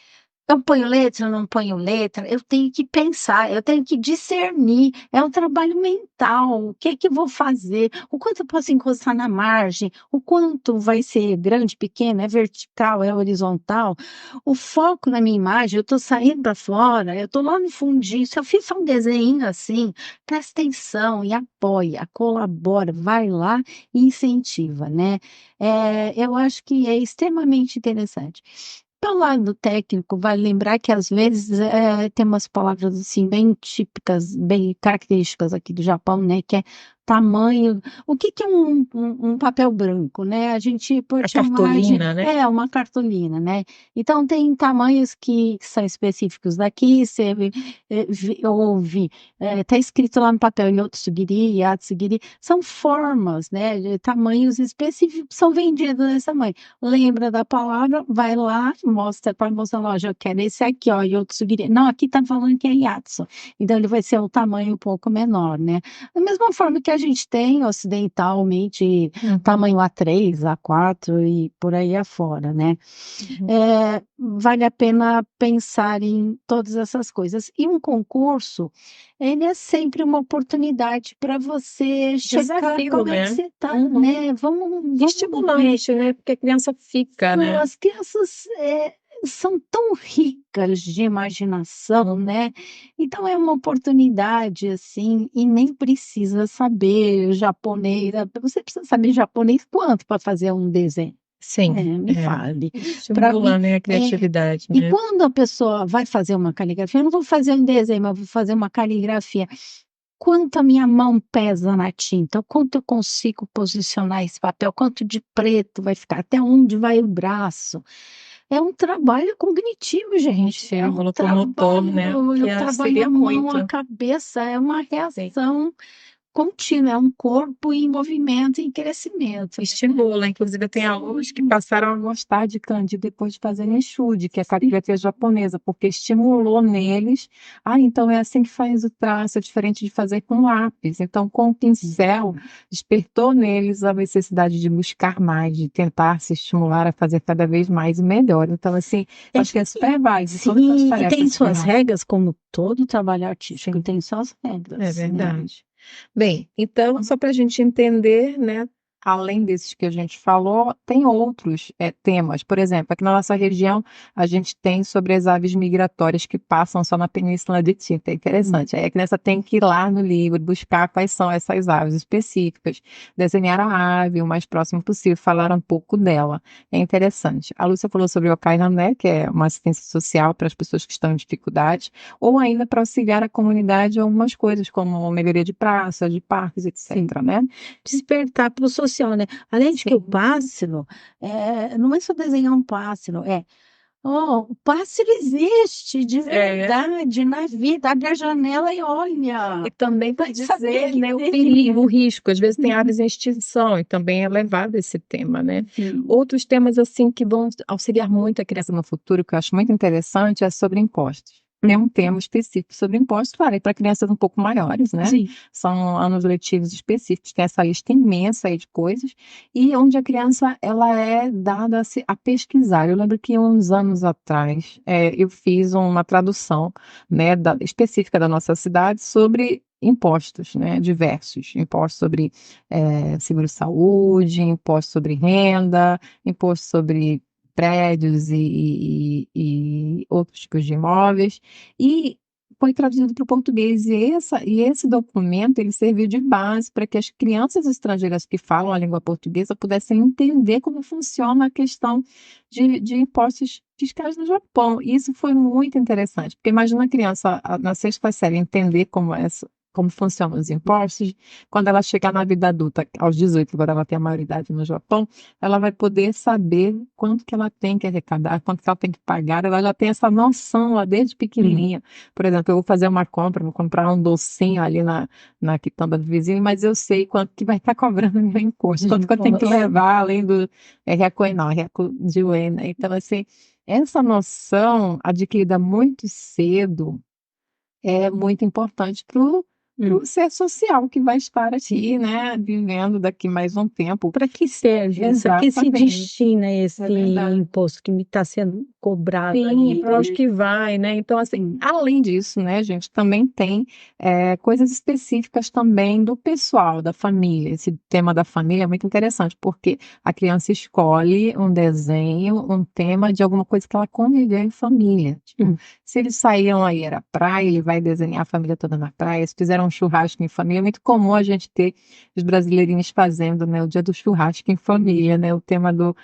Eu ponho letra, não ponho letra, eu tenho que pensar, eu tenho que discernir, é um trabalho mental, o que é que eu vou fazer, o quanto eu posso encostar na margem, o quanto vai ser grande, pequeno, é vertical, é horizontal, o foco na minha imagem, eu estou saindo para fora, eu estou lá no fundinho, se eu fiz só um desenho assim, presta atenção e apoia, colabora, vai lá e incentiva, né? Eu acho que é extremamente interessante. Pelo lado técnico, vale lembrar que às vezes tem umas palavras assim bem típicas, bem características aqui do Japão, né? Que é tamanho. O que que é um papel branco, né? A gente A pode chamar de cartolina, né? uma cartolina, né? Então tem tamanhos que são específicos daqui. Você ouve, está escrito lá no papel Yotsugiri, Yatsugiri, são formas, né? De tamanhos específicos são vendidos nesse tamanho. Lembra da palavra, vai lá, mostra para a moça na loja, eu quero esse aqui, ó, Yotsugiri. Não, aqui tá falando que é Yatsu. Então ele vai ser o tamanho um pouco menor, né? Da mesma forma que a gente tem ocidentalmente Uhum. tamanho A3, A4 e por aí afora, né? Uhum. Vale a pena pensar em todas essas coisas. E um concurso, ele é sempre uma oportunidade para você checar Desafio, como é que né? você está, Uhum. né? Vamos ver. Estimulante, né? Porque a criança fica, né? As crianças são tão ricas de imaginação, né? Então é uma oportunidade assim, e nem precisa saber japonês. Você precisa saber japonês quanto para fazer um desenho? Sim, Me é. fale. Para mim, Estimula, né, a criatividade, e né? quando a pessoa vai fazer uma caligrafia, eu não vou fazer um desenho, mas vou fazer uma caligrafia. Quanto a minha mão pesa na tinta, o quanto eu consigo posicionar esse papel, quanto de preto vai ficar, até onde vai o braço. É um trabalho cognitivo, gente. É um Locomotor, né? trabalho, Que eu trabalho seria a mão, a muito. cabeça, é uma Sim. reação contínua, é um corpo em movimento, em crescimento. Estimula. Inclusive, tem alunos que passaram a gostar de kanji depois de fazerem estude, que é a caligrafia japonesa, porque estimulou neles. Ah, então é assim que faz o traço, é diferente de fazer com lápis. Então, com o pincel, despertou neles a necessidade de buscar mais, de tentar se estimular a fazer cada vez mais e melhor. Então, assim, Tem, acho que é super válido. Todas as sim, e tem tarefas que suas não. regras, como todo trabalho artístico, Sim, tem suas é regras, né? verdade. Bem, então, só para a gente entender, né, além desses que a gente falou, tem outros temas. Por exemplo, aqui na nossa região, a gente tem sobre as aves migratórias que passam só na Península de Tinta. É interessante. Aí a criança tem que ir lá no livro, buscar quais são essas aves específicas, desenhar a ave o mais próximo possível, falar um pouco dela. É interessante. A Lúcia falou sobre o Okainané, que é uma assistência social para as pessoas que estão em dificuldade, ou ainda para auxiliar a comunidade em algumas coisas, como melhoria de praças, de parques, Sim. etc, né? Despertar para o social, né? Além de que o Sim. pássaro, não é só desenhar um pássaro, o pássaro existe de verdade na vida. Abre a janela e olha. E também para Vai saber dizer, que né, o tem. perigo, o risco. Às vezes tem aves em extinção e também é levado esse tema, né? Sim. Outros temas, assim, que vão auxiliar muito a criança no futuro, que eu acho muito interessante, é sobre impostos. Tem um tema específico sobre impostos, claro, e para crianças um pouco maiores, né? Sim. São anos letivos específicos, tem essa lista imensa aí de coisas, e onde a criança, ela é dada a pesquisar. Eu lembro que uns anos atrás, eu fiz uma tradução, né, específica da nossa cidade sobre impostos, né, diversos, impostos sobre seguro-saúde, imposto sobre renda, imposto sobre prédios e outros tipos de imóveis, e foi traduzido para o português, e esse documento ele serviu de base para que as crianças estrangeiras que falam a língua portuguesa pudessem entender como funciona a questão de impostos fiscais no Japão. E isso foi muito interessante, porque imagina a criança na sexta série entender como funcionam os impostos, quando ela chegar na vida adulta, aos 18, agora ela tem a maioridade no Japão, ela vai poder saber quanto que ela tem que arrecadar, quanto que ela tem que pagar, ela já tem essa noção lá desde pequenininha. Por exemplo, eu vou fazer uma compra, vou comprar um docinho ali na quitanda do vizinho, mas eu sei quanto que vai estar cobrando meu imposto, quanto que eu tenho que levar, além do RECO, não, RECO de UE, né? Então, assim, essa noção adquirida muito cedo é muito importante para o ser social que vai estar aqui, né, vivendo daqui mais um tempo. Para que serve isso? A que se Exatamente. destina esse verdade. imposto que me está sendo cobrado Sim, ali? para onde que vai, né? Então, assim, além disso, né, gente, também tem coisas específicas também do pessoal, da família. Esse tema da família é muito interessante, porque a criança escolhe um desenho, um tema de alguma coisa que ela conviveu em família. Tipo, se eles saíam aí, era praia, ele vai desenhar a família toda na praia. Se fizeram um churrasco em família, é muito comum a gente ter os brasileirinhos fazendo, né, o dia do churrasco em família, né? O tema do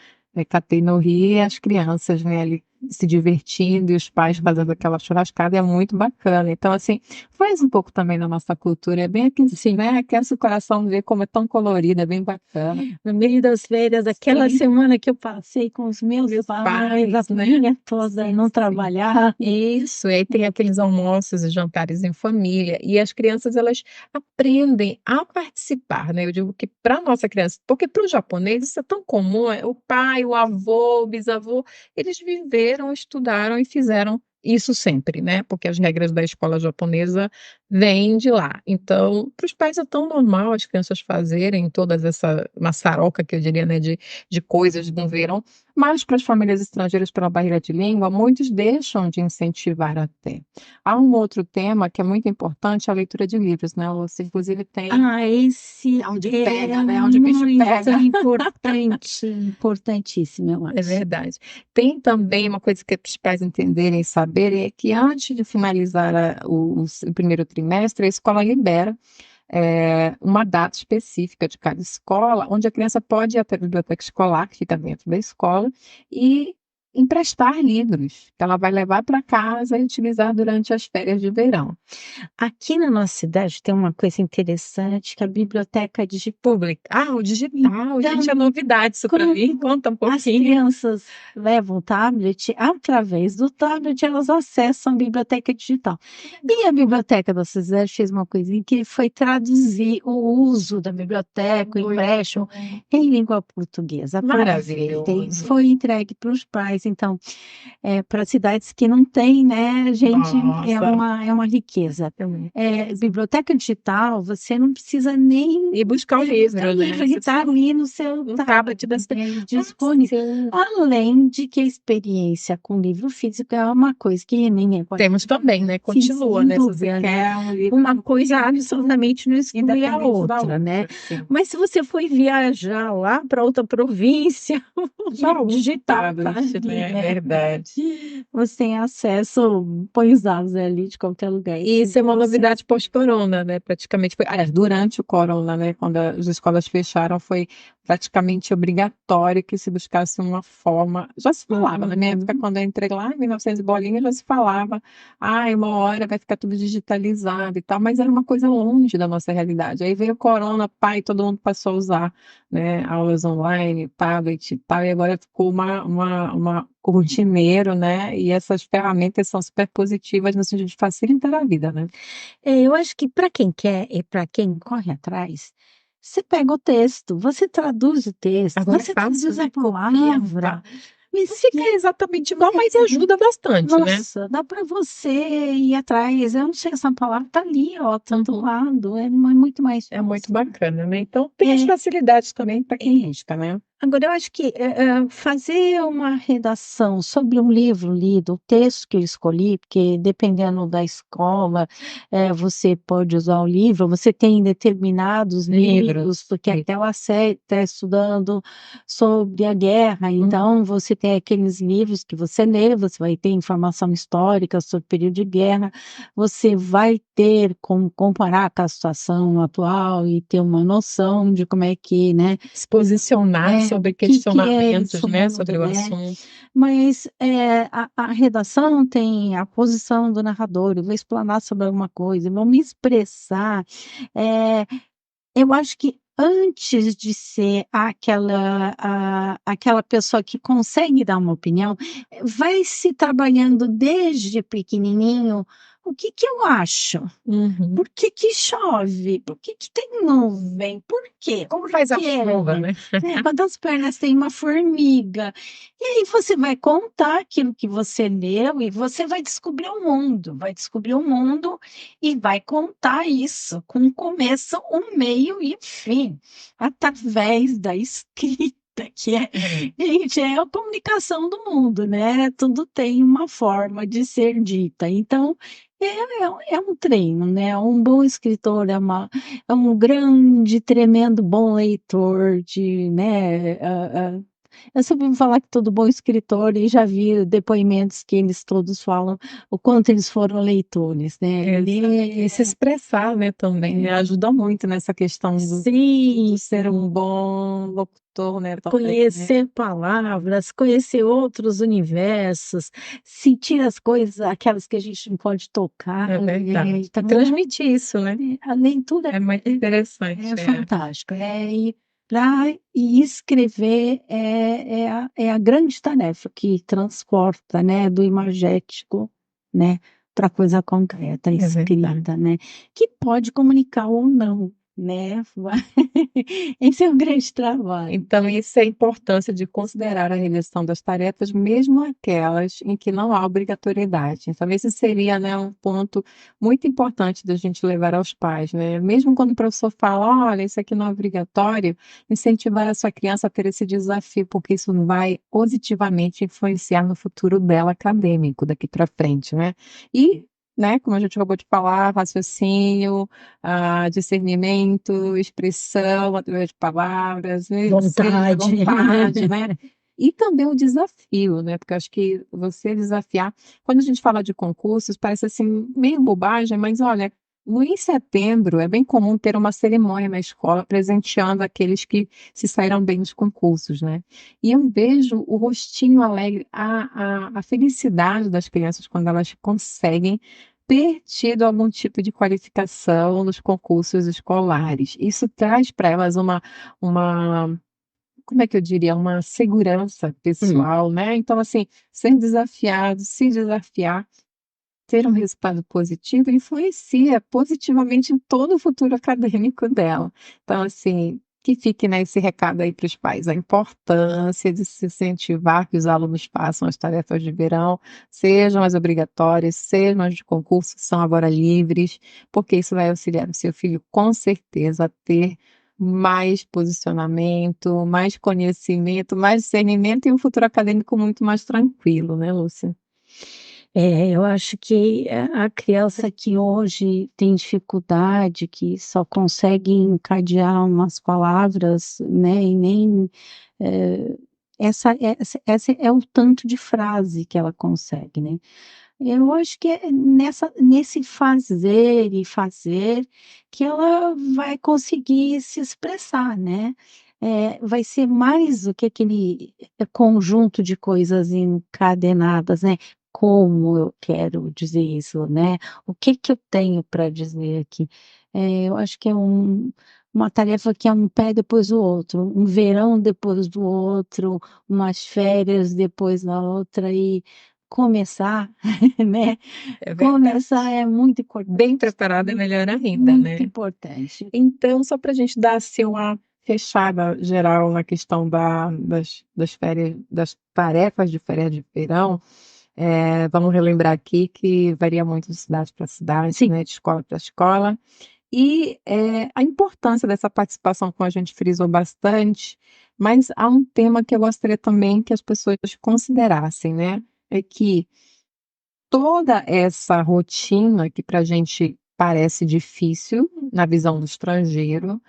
Catei no Rio e as crianças, né, ali se divertindo e os pais fazendo aquela churrascada, é muito bacana. Então, assim, faz um pouco também da nossa cultura, é bem aqui, assim, né, aquece o coração ver como é tão colorido, é bem bacana. No meio das férias, aquela Sim. semana que eu passei com os meus pais, a família toda, não trabalhar. Isso, e aí tem aqueles almoços e jantares em família, e as crianças elas aprendem a participar, né? Eu digo que para nossa criança, porque para o japonês isso é tão comum, o pai, o avô, o bisavô, eles viveram, estudaram e fizeram isso sempre, né? Porque as regras da escola japonesa vêm de lá. Então, para os pais é tão normal as crianças fazerem todas essa maçaroca que eu diria, né, de coisas no verão, mas para as famílias estrangeiras pela barreira de língua, muitos deixam de incentivar até. Há um outro tema que é muito importante, a leitura de livros, né? Você, inclusive, tem Esse onde é pega, né? Onde o bicho muito pega. importante, importantíssimo, eu É acho. verdade. Tem também uma coisa que é para os pais entenderem e saberem, é que antes de finalizar o primeiro trimestre, a escola libera uma data específica de cada escola, onde a criança pode ir até a biblioteca escolar, que fica dentro da escola, e emprestar livros, que ela vai levar para casa e utilizar durante as férias de verão. Aqui na nossa cidade tem uma coisa interessante, que a biblioteca Pública. Ah, o digital, gente, é então, novidade isso para mim. Conta um as pouquinho. crianças levam o tablet, através do tablet elas acessam a biblioteca digital. E a biblioteca da cidade fez uma coisinha que foi traduzir o uso da biblioteca, o empréstimo, em língua portuguesa. Aproveita. E Maravilhoso. foi entregue para os pais. Então, para cidades que não têm, né, gente, Nossa. é uma riqueza. Biblioteca digital, você não precisa nem E buscar o livro, né? ele está ali no seu Um tablet da disponível. Além de que a experiência com livro físico é uma coisa que ninguém pode. Temos também, né? Continua, sem né? Se você dúvida, quer um livro uma coisa absolutamente não exclui a independente da outra, né? outra, sim. Mas se você for viajar lá para outra província, Já o digital, tá tablet, ali, né? É né? verdade. Você tem acesso, põe os dados ali de qualquer lugar. E isso é uma novidade pós-corona, né? Praticamente foi, aliás, durante o corona, né? Quando as escolas fecharam, foi praticamente obrigatório que se buscasse uma forma. Já se falava, na minha época, quando eu entrei lá, em 1900 e bolinha, já se falava, uma hora vai ficar tudo digitalizado e tal, mas era uma coisa longe da nossa realidade. Aí veio o corona, pai, todo mundo passou a usar, né? Aulas online, tablet e tal, e agora ficou uma rotineiro, né? E essas ferramentas são super positivas no sentido de facilitar a vida, né? Eu acho que para quem quer e para quem corre atrás, você pega o texto, você traduz o texto, Agora você é fácil, traduz né? a palavra. Não fica exatamente igual, mas ajuda bastante, né? Nossa, dá para você ir atrás. Eu não sei, essa palavra tá ali, ó, tá do lado. É muito mais É muito fácil. bacana, né? Então tem as facilidades também para quem busca, né? Agora, eu acho que fazer uma redação sobre um livro lido, o texto que eu escolhi, porque dependendo da escola, você pode usar o livro, você tem determinados livros, porque até o ACE está estudando sobre a guerra, então você tem aqueles livros que você lê, você vai ter informação histórica sobre o período de guerra, você vai ter como comparar com a situação atual e ter uma noção de como é que, né? Se posicionar sobre Que é questionamentos, isso né? mundo, Sobre o né? assunto. Mas a redação tem a posição do narrador, eu vou explanar sobre alguma coisa, eu vou me expressar. É, eu acho que antes de ser aquela pessoa que consegue dar uma opinião, vai se trabalhando desde pequenininho. O que que eu acho? Uhum. Por que que chove? Por que que tem nuvem? Por quê? Como faz a Que é? chuva, né? Quantas pernas tem uma formiga? E aí você vai contar aquilo que você leu e você vai descobrir o mundo e vai contar isso com um começo, um meio e um fim, através da escrita, que gente, é a comunicação do mundo, né? Tudo tem uma forma de ser dita. Então, é um treino, né? Um bom escritor é um grande, tremendo bom leitor de, né? Eu sempre ouvi falar que todo bom escritor, e já vi depoimentos que eles todos falam o quanto eles foram leitores, né? E se expressar, né, também, né? Ajuda muito nessa questão Sim, de ser um bom locutor, né, também, né? conhecer palavras, conhecer outros universos, sentir as coisas, aquelas que a gente não pode tocar. É verdade. Então, Transmitir isso, né? a leitura É muito interessante. é fantástico. E escrever é a grande tarefa que transporta, né, do imagético, né, para a coisa concreta, a É verdade. escrita, né, que pode comunicar ou não, né? Esse é um grande trabalho. Então, isso é a importância de considerar a realização das tarefas, mesmo aquelas em que não há obrigatoriedade. Então, esse seria, né, um ponto muito importante da gente levar aos pais, né? Mesmo quando o professor fala, olha, isso aqui não é obrigatório, incentivar a sua criança a ter esse desafio, porque isso vai positivamente influenciar no futuro dela acadêmico daqui para frente, né? E, né, como a gente acabou de falar, raciocínio, discernimento, expressão através de palavras, né, vontade, né? E também o desafio, né? Porque eu acho que você desafiar. Quando a gente fala de concursos, parece assim meio bobagem, mas olha, Em setembro, é bem comum ter uma cerimônia na escola presenteando aqueles que se saíram bem nos concursos, né? E eu vejo o rostinho alegre, a felicidade das crianças quando elas conseguem ter tido algum tipo de qualificação nos concursos escolares. Isso traz para elas uma, como é que eu diria, uma segurança Hum. pessoal, né? Então, assim, ser desafiado, se desafiar, ter um resultado positivo influencia positivamente em todo o futuro acadêmico dela. Então, assim, que fique, né, esse recado aí para os pais, a importância de se incentivar que os alunos façam as tarefas de verão, sejam as obrigatórias, sejam as de concurso, que são agora livres, porque isso vai auxiliar o seu filho com certeza a ter mais posicionamento, mais conhecimento, mais discernimento e um futuro acadêmico muito mais tranquilo, né, Lúcia? Eu acho que a criança que hoje tem dificuldade, que só consegue encadear umas palavras, né, e nem, eh, essa é o tanto de frase que ela consegue, né. Eu acho que é nesse fazer e fazer que ela vai conseguir se expressar, né. Vai ser mais do que aquele conjunto de coisas encadenadas, né. Como eu quero dizer isso, né, o que que eu tenho para dizer aqui. Eu acho que é uma tarefa que é um pé depois do outro, um verão depois do outro, umas férias depois da outra e começar, né, É verdade. começar é muito Bem importante, preparada é melhor ainda, muito né? importante. Então, só para a gente dar assim uma fechada geral na questão das férias, das tarefas de férias de verão, vamos relembrar aqui que varia muito de cidade para cidade, Sim. né, de escola para escola, e a importância dessa participação, como a gente frisou bastante, mas há um tema que eu gostaria também que as pessoas considerassem, né? É que toda essa rotina que para a gente parece difícil na visão do estrangeiro,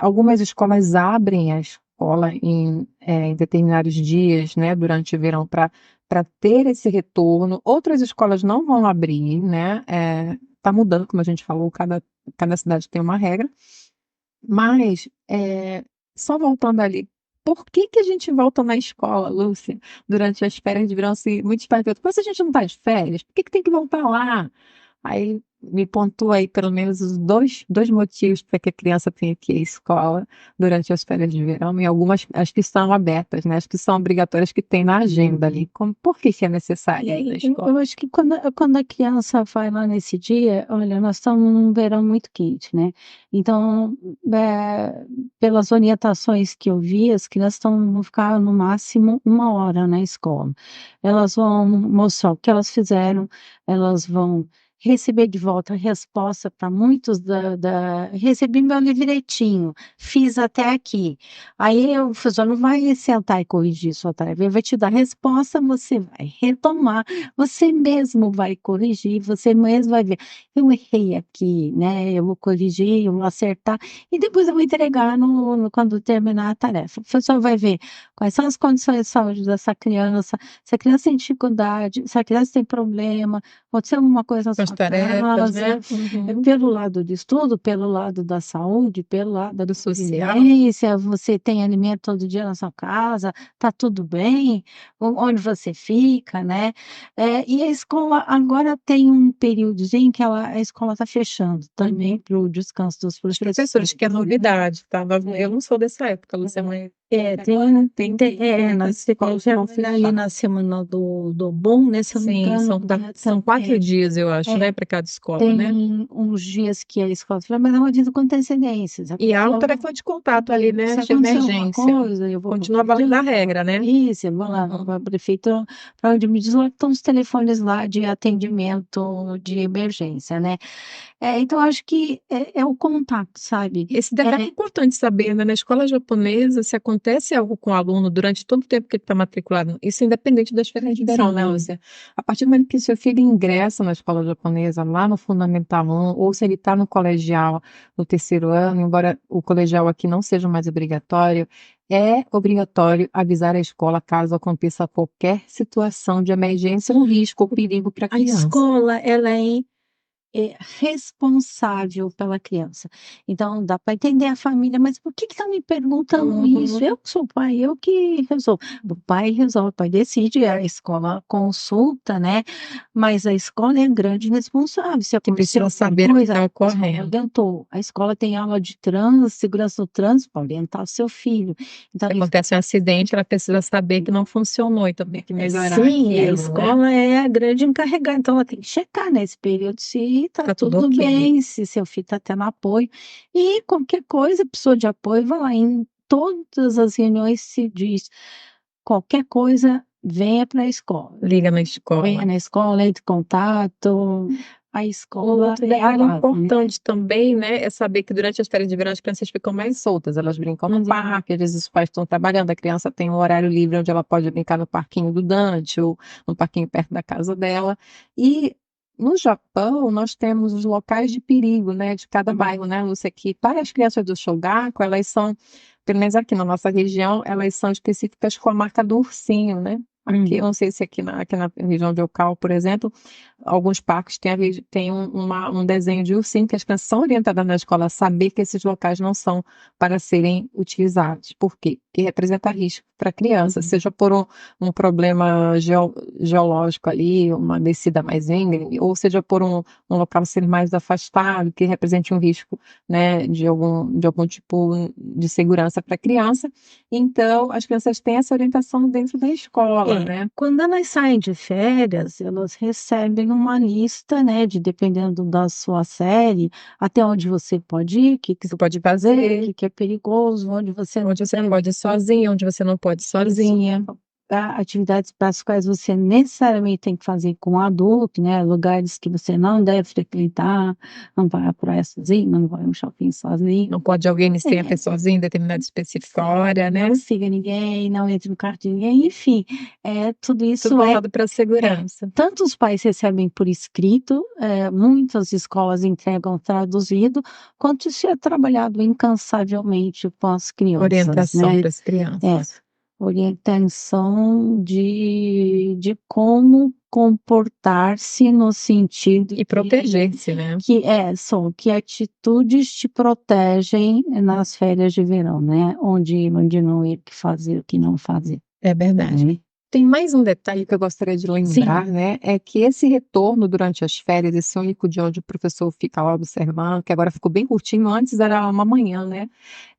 algumas escolas abrem a escola em determinados dias, né, durante o verão para ter esse retorno. Outras escolas não vão abrir, né, tá mudando, como a gente falou, cada cidade tem uma regra, mas, só voltando ali, por que que a gente volta na escola, Lúcia, durante as férias de verão, se muitos pais perguntam: "Mas se a gente não está de férias, por que que tem que voltar lá?". Aí me pontua aí pelo menos os dois motivos para que a criança tenha que ir à escola durante as férias de verão, e algumas as que são abertas, né, as que são obrigatórias, que tem na agenda ali, como por que que é necessário ir na escola? Eu acho que quando a criança vai lá nesse dia, olha, nós estamos num verão muito quente, né, então, pelas orientações que eu vi, as crianças vão ficar no máximo 1 hora na escola. Elas vão mostrar o que elas fizeram, elas vão receber de volta a resposta para muitos "Recebi meu livretinho, fiz até aqui". Aí o professor não vai sentar e corrigir sua tarefa, ele vai te dar a resposta, você vai retomar, você mesmo vai corrigir, você mesmo vai ver: "Eu errei aqui, né, eu vou corrigir, eu vou acertar e depois eu vou entregar quando terminar a tarefa". O professor vai ver quais são as condições de saúde dessa criança, se a criança tem dificuldade, se a criança tem problema, aconteceu alguma coisa na Com as sua tarefas, casa, né? Uhum. pelo lado do estudo, pelo lado da saúde, pelo lado da Do social. convivência, você tem alimento todo dia na sua casa, tá tudo bem, onde você fica, né. E a escola agora tem um períodozinho que a escola está fechando também para o descanso dos Os professores. professores, que é novidade, tá? Eu não sou dessa época, Luciana, mas Nas escolas vão ali na semana do bom, né, se eu não me sim, engano, são 4 dias, eu acho, é. né, para cada escola, né? Tem uns dias que a escola fala: "Mas não avisa com antecedência, se E há o aconteceu telefone de contato ali, né, se de acontecer alguma emergência. coisa, eu vou Continua valendo a regra, né? isso, eu vou lá Uhum. para a prefeitura pra onde me diz lá que estão os telefones lá de atendimento de emergência, né. Então acho que é o contato, sabe. Esse detalhe é importante saber, né, na escola japonesa, se acontece algo com o aluno durante todo o tempo que ele está matriculado, isso independente das férias de verão, né, Sim. Lúcia? A partir do momento que seu filho ingressa na escola japonesa, lá no Fundamental 1, ou se ele está no colegial no terceiro ano, embora o colegial aqui não seja mais obrigatório, é obrigatório avisar a escola caso aconteça qualquer situação de emergência ou risco ou perigo para a A criança. escola ela é responsável pela criança. Então dá para entender a família, mas por que está me perguntando isso? Uhum. Eu que sou o pai, eu que resolvo. O pai resolve, o pai decide, a escola consulta, né? Mas a escola é a grande responsável. Se Que acontecer precisa alguma saber o que coisa, está a escola ocorrendo. orientou. A escola tem aula de trânsito, segurança do trânsito, para orientar o seu filho. Então, Se acontece um acidente, ela precisa saber que não funcionou, então tem que melhorar sim, a aquilo, né? escola é a grande encarregada, então ela tem que checar nesse período se está Tá tudo tudo ok. bem, se seu filho está tendo apoio. E qualquer coisa, pessoa de apoio, vai lá. Em todas as reuniões se diz: qualquer coisa, venha para a escola. Liga na Venha escola. na escola, entre em contato. A Um escola outro é a detalhe base, né? importante também, né, é saber que durante as férias de verão as crianças ficam mais soltas, elas brincam no parque, às vezes os pais estão trabalhando, a criança tem um horário livre onde ela pode brincar no parquinho do Dante ou no parquinho perto da casa dela. E no Japão nós temos os locais de perigo, né, de cada bairro, né, Lúcia, que para as crianças do Shogaku, elas são, pelo menos aqui na nossa região, elas são específicas com a marca do ursinho, né? Aqui, eu não sei se aqui na região de Okinawa, por exemplo, alguns parques têm um desenho de ursinho que as crianças são orientadas na escola a saber que esses locais não são para serem utilizados. Por quê? Porque representa risco para a criança, seja por um problema geológico ali, uma descida mais íngreme, ou seja por um local ser mais afastado, que represente um risco, né, de algum tipo de segurança para a criança. Então, as crianças têm essa orientação dentro da escola, né? Quando elas saem de férias, elas recebem uma lista, né, de dependendo da sua série, até onde você pode ir, o que que Você você pode pode fazer, o fazer, que que é perigoso, onde você não onde você deve pode ir sozinha, onde você não pode ir sozinha. atividades para as quais você necessariamente tem que fazer com um adulto, né, lugares que você não deve frequentar, não vai à praia sozinho, não vai ao shopping sozinho. Não pode alguém sem a É. pessoa sozinha em determinada específica hora, né? Não siga ninguém, não entre no quarto de ninguém, enfim, tudo Tudo isso voltado para a é, segurança. tanto os pais recebem por escrito, muitas escolas entregam traduzido, quanto isso é trabalhado incansavelmente com as crianças, Orientação né? para as É, crianças. orientação de como comportar-se no sentido E proteger-se, né? que atitudes te protegem nas férias de verão, né? Onde não ir, o que fazer, o que não fazer, É verdade. né? Tem mais um detalhe que eu gostaria de Sim. lembrar, né? É que esse retorno durante as férias, esse único dia onde o professor fica lá observando, que agora ficou bem curtinho, antes era uma manhã, né?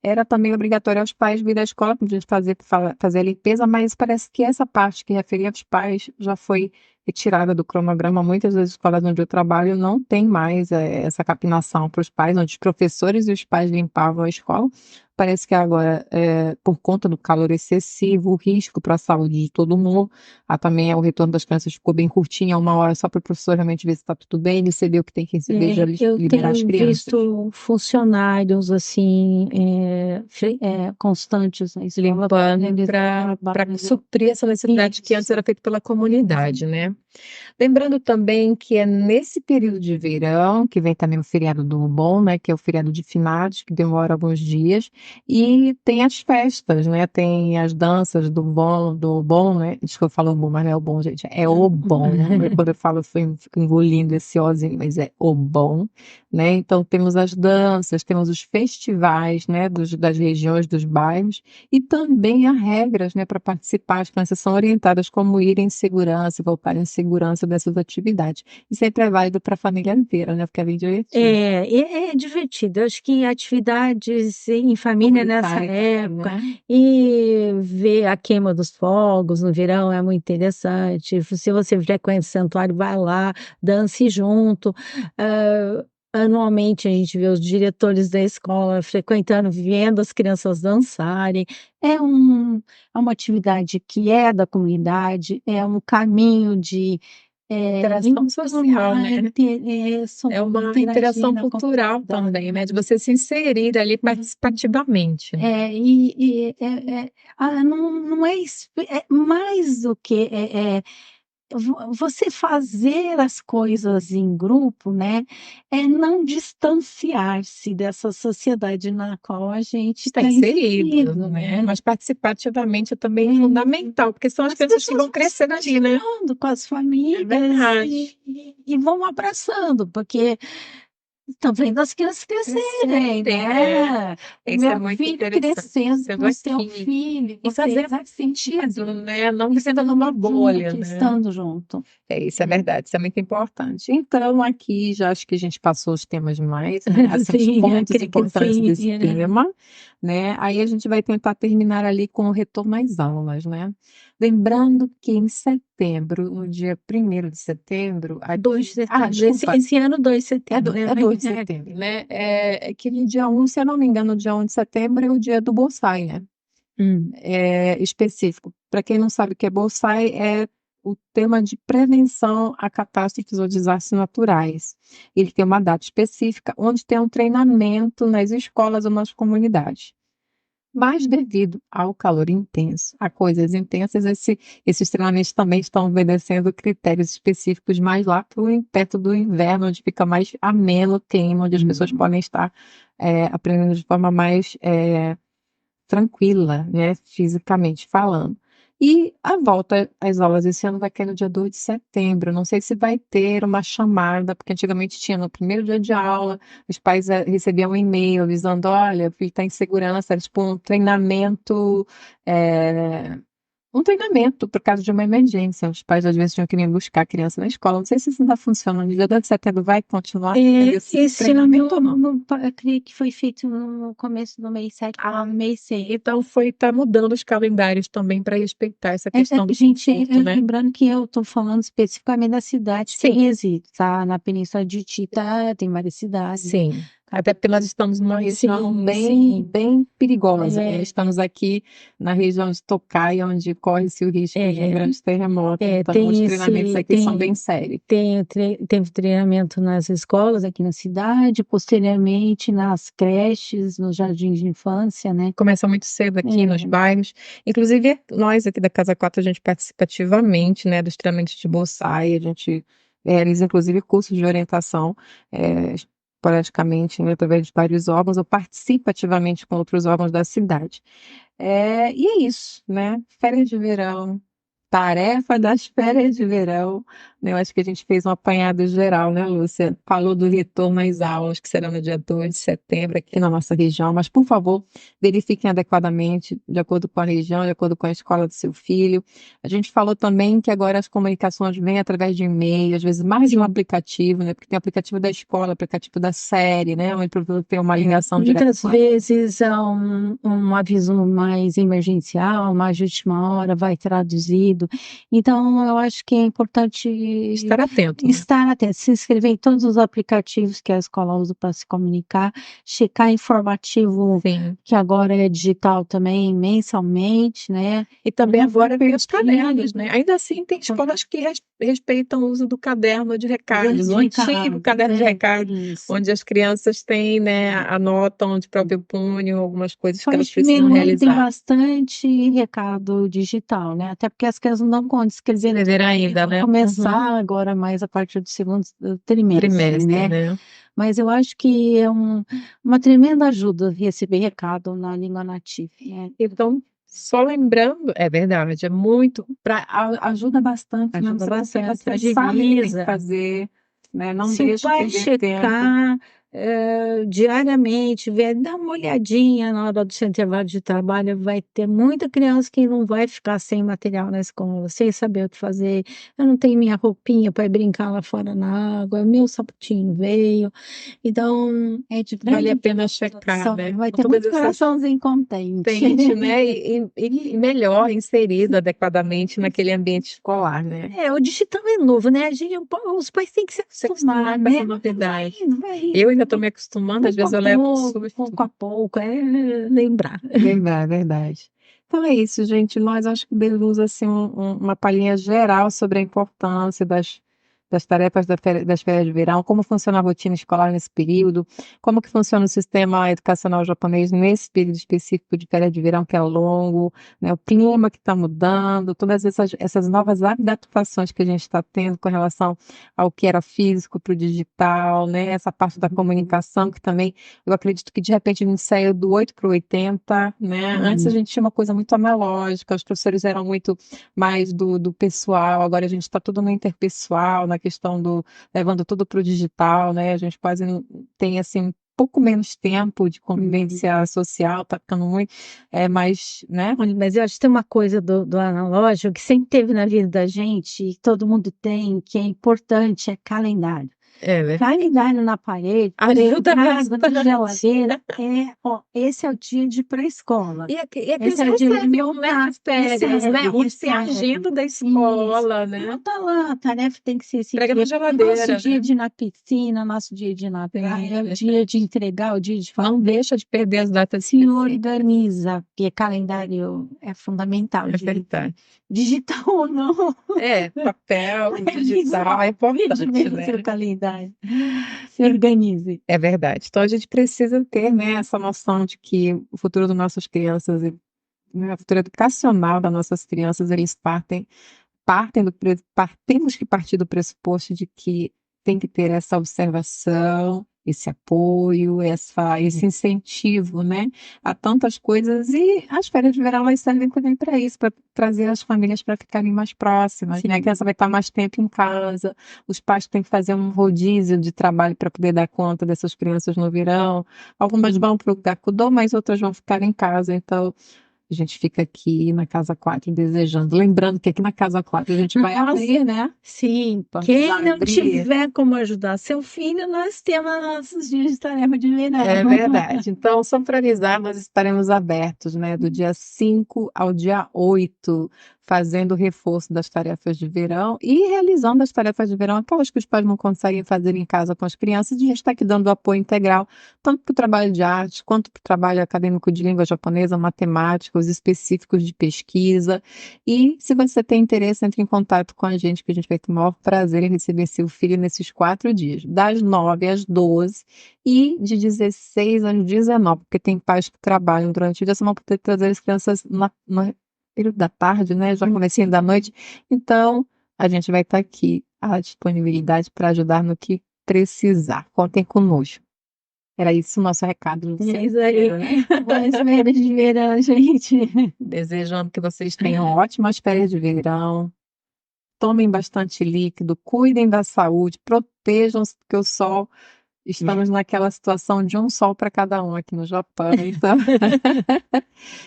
Era também obrigatório aos pais vir à escola para a gente fazer a limpeza, mas parece que essa parte que referia aos pais já foi retirada do cronograma. Muitas das escolas onde eu trabalho não tem mais essa capinação para os pais, onde os professores e os pais limpavam a escola. Parece que agora, por conta do calor excessivo, o risco para a saúde de todo mundo, também o retorno das crianças ficou bem curtinho, 1 hora só para o professor realmente ver se está tudo bem, receber o que tem que receber, já Eu liberar as tenho crianças. visto funcionários assim, constantes na escola, Limpando eles para trabalham suprir essa necessidade que antes isso. era feita pela comunidade, né. Lembrando também que é nesse período de verão, que vem também o feriado do Obon, né, que é o feriado de finados, que demora alguns dias, e tem as festas, né, tem as danças do Obon, né, desculpa, eu falo Obon, mas não é Obon, gente, é Obon, quando eu falo, eu fico engolindo esse ozinho, mas é Obon, né, então temos as danças, temos os festivais, né, das regiões, dos bairros, e também há regras, né, para participar, as crianças são orientadas como ir em segurança, voltar em segurança dessas atividades. E sempre é válido para a família inteira, né, porque é bem divertido. É divertido. Eu acho que atividades em família nessa Comunitária também, época, né? e ver a queima dos fogos no verão é muito interessante. Se você frequenta o santuário, vai lá, dance junto. Anualmente a gente vê os diretores da escola frequentando, vendo as crianças dançarem. É uma atividade que é da comunidade, é um caminho de Interação social, né? É uma interagir interação na cultural comunidade. também, né, de você se inserir ali participativamente. Não é mais do que você fazer as coisas em grupo, né, é não distanciar-se dessa sociedade na qual a gente Está está inserido, inserido, né? né. Mas participar ativamente também é fundamental, porque são as As crianças que pessoas vão vão se crescendo ali, né? acostumando com as É famílias verdade. e vão abraçando, porque estão vendo as crianças crescerem, Crescerem, né? né. O Isso é meu muito filho interessante. crescendo Sendo com o seu aqui. filho, E vocês fazer sentido, né? Não vivendo numa bolha, junto, né? estando junto. É, isso é verdade, isso é muito importante. Então, aqui já acho que a gente passou os temas mais, né, assim, os Sim, pontos acredito que importantes sim. desse tema, né? Aí a gente vai tentar terminar ali com o retorno às aulas, né? Lembrando que em setembro, no dia 1º de setembro, 2 de setembro. Esse desculpa, esse ano, 2 de é, setembro, né, é 2 de setembro, né? É que no dia 1, se eu não me engano, no dia 1 de setembro é o dia do Bonsai, né? Hum. Específico. Para quem não sabe o que é Bonsai, é o tema de prevenção a catástrofes ou desastres naturais. Ele tem uma data específica, onde tem um treinamento nas escolas ou nas comunidades. Mas devido ao calor intenso, a coisas intensas, esses treinamentos também estão obedecendo critérios específicos mais lá perto do inverno, onde fica mais ameno o clima, onde as pessoas podem estar aprendendo de forma mais tranquila, né, fisicamente falando. E a volta às aulas esse ano vai cair no dia 2 de setembro. Não sei se vai ter uma chamada, porque antigamente tinha no primeiro dia de aula, os pais recebiam um e-mail avisando: olha, o filho está em segurança, era tipo eh, um treinamento por causa de uma emergência. Os pais às vezes tinham que vir buscar a criança na escola. Não sei se isso ainda funciona. No dia 2 de setembro vai continuar tendo esse Esse ano treinamento ou não? eu creio que foi feito no começo do mês 7 para o mês 6. Então tá mudando os calendários também para respeitar essa questão do Gente, conforto, né? lembrando que eu estou falando especificamente da cidade que eu Sim, resido, tá? Na Península de Itita tem várias cidades. sim. Até porque nós estamos numa região Sim, bem, sim. bem perigosa, né? É, Estamos aqui na região de Tocaia, onde corre-se o risco de um é, grande terremoto. Então, os tem treinamentos esse, aqui são bem sérios. teve treinamento nas escolas aqui na cidade, posteriormente nas creches, nos jardins de infância, né? Começa muito cedo aqui nos É, bairros. Inclusive, nós aqui da Casa 4, a gente participa ativamente, né, dos treinamentos de bonsai. A gente realiza, inclusive, cursos de orientação, esporadicamente, né, através de vários órgãos. Eu participo ativamente com outros órgãos da cidade. E é isso, né? Férias de verão, tarefa das férias de verão, né? Eu acho que a gente fez um apanhado geral, né, Lúcia? Falou do retorno às aulas, que será no dia 2 de setembro, aqui na nossa região, mas, por favor, verifiquem adequadamente, de acordo com a região, de acordo com a escola do seu filho. A gente falou também que agora as comunicações vêm através de e-mail, às vezes mais de um aplicativo, né? Porque tem aplicativo da escola, aplicativo da série, né? Onde tem uma ligação direta muitas com a... vezes é um aviso mais emergencial, mais de última hora, vai traduzido. Então, eu acho que é importante Estar atento, né? estar atento, se inscrever em todos os aplicativos que a escola usa para se comunicar, checar informativo Sim. que agora é digital também, mensalmente, né? E também agora vem os cadernos, cadernos, né? Ainda assim, tem escolas que respeitam o uso do caderno de recados, o antigo caderno de recados, Isso. onde as crianças têm, né, anotam de próprio punho algumas coisas que elas Faz precisam mesmo, tem realizar. bastante recado digital, né? Até porque as crianças não contam escrever Escrever ainda, vão né? começar agora mais a partir do segundo trimestre, Trimestre, né? né? Mas eu acho que é uma tremenda ajuda receber recado na língua nativa, né? Então, só lembrando, é verdade, é muito, ajuda bastante, né? Ajuda Você bastante, sabe o que tem que agiliza. fazer, né? Não Se o deixa pai perder tempo. checar, diariamente, ver, dar uma olhadinha na hora do seu intervalo de trabalho, vai ter muita criança que não vai ficar sem material na escola, sem saber o que fazer. Eu não tenho minha roupinha para ir brincar lá fora na água, meu sapatinho veio. Então, é de Vale a grande pena checar, né? vai Com ter todas muito essas coraçãozinho contente. tente, né, e melhor inserido adequadamente naquele ambiente escolar, né. É, o digital é novo, né? Os pais têm que se Se acostumar, acostumar com né? essa novidade. Vai Eu ainda estou me acostumando, às pouco a vezes eu levo um pouco, susto. pouco a pouco, é lembrar. Verdade, verdade. Então é isso, gente, nós acho que demos, assim, uma palhinha geral sobre a importância das tarefas das férias de verão, como funciona a rotina escolar nesse período, como que funciona o sistema educacional japonês nesse período específico de férias de verão, que é longo, né, o clima que está mudando, todas essas novas adaptações que a gente está tendo com relação ao que era físico para o digital, né, essa parte da comunicação que também, eu acredito que de repente a gente saiu do 8 para o 80, né, antes a gente tinha uma coisa muito analógica, os professores eram muito mais do pessoal, agora a gente está tudo no interpessoal, na questão do, levando tudo para o digital, né, a gente quase não tem, assim, pouco menos tempo de convivência social, tá ficando muito, mais, né? Olha, mas eu acho que tem uma coisa do analógico que sempre teve na vida da gente, e todo mundo tem, que é importante, é calendário. É, né? Calendário na parede, Ajuda casa, na bastante. geladeira, esse é o dia de ir para a escola. E Esse aqueles é o dia de recebiam, né, montar, as férias, né? Onde tem a agenda da escola, né? Bota lá, a tarefa tem que ser esse Prega na dia. geladeira, Nosso dia né? de ir na piscina, nosso dia de ir na praia, o É. dia de entregar, o dia de fazer. Não deixa de perder as datas Se específicas. organiza, porque calendário é fundamental. É verdade. Digital ou não, Papel, digital, é importante, né? o calendário. Se organize. É verdade. Então a gente precisa ter, né, essa noção de que o futuro das nossas crianças, né, o futuro educacional das nossas crianças, eles temos que partir do pressuposto de que tem que ter essa observação, esse apoio, esse incentivo, né, a tantas coisas, e as férias de verão elas servem também para isso, para trazer as famílias para ficarem mais próximas, né, a criança vai estar mais tempo em casa, os pais têm que fazer um rodízio de trabalho para poder dar conta dessas crianças no verão, algumas vão para o Gakudô, mas outras vão ficar em casa, então a gente fica aqui na Casa 4 desejando. Lembrando que aqui na Casa 4 a gente vai abrir, né? Sim, quem não tiver como ajudar seu filho, nós temos nossos dias de tarefa de verão. É verdade. Então, só para avisar, nós estaremos abertos, né, do dia 5 ao dia 8, fazendo o reforço das tarefas de verão e realizando as tarefas de verão, aquelas que os pais não conseguem fazer em casa com as crianças, e a gente está aqui dando apoio integral, tanto para o trabalho de arte, quanto para o trabalho acadêmico de língua japonesa, matemática, os específicos de pesquisa. E se você tem interesse, entre em contato com a gente, que a gente vai ter o maior prazer em receber seu filho nesses 4 dias, das 9 às 12 e de 16 às 19, porque tem pais que trabalham durante o dia, só vão poder trazer as crianças no período da tarde, né? Já comecinho da noite. Então, a gente vai estar aqui à disponibilidade para ajudar no que precisar. Contem conosco. Era isso o nosso recado. É isso aí. Boas férias de verão, gente. Desejando que vocês tenham ótimas férias de verão. Tomem bastante líquido, cuidem da saúde, protejam-se, porque o sol. Estamos naquela situação de um sol para cada um aqui no Japão, então.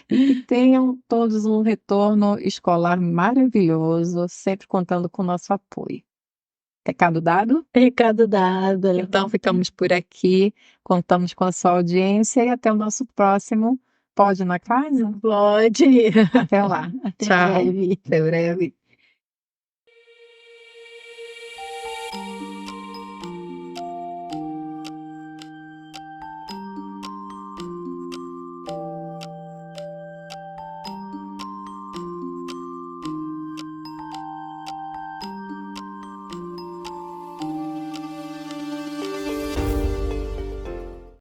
E que tenham todos um retorno escolar maravilhoso, sempre contando com o nosso apoio. Recado dado? Recado dado. Então, ficamos por aqui, contamos com a sua audiência e até o nosso próximo Pode na Casa? Pode. Até lá. Até Tchau. breve. Até breve.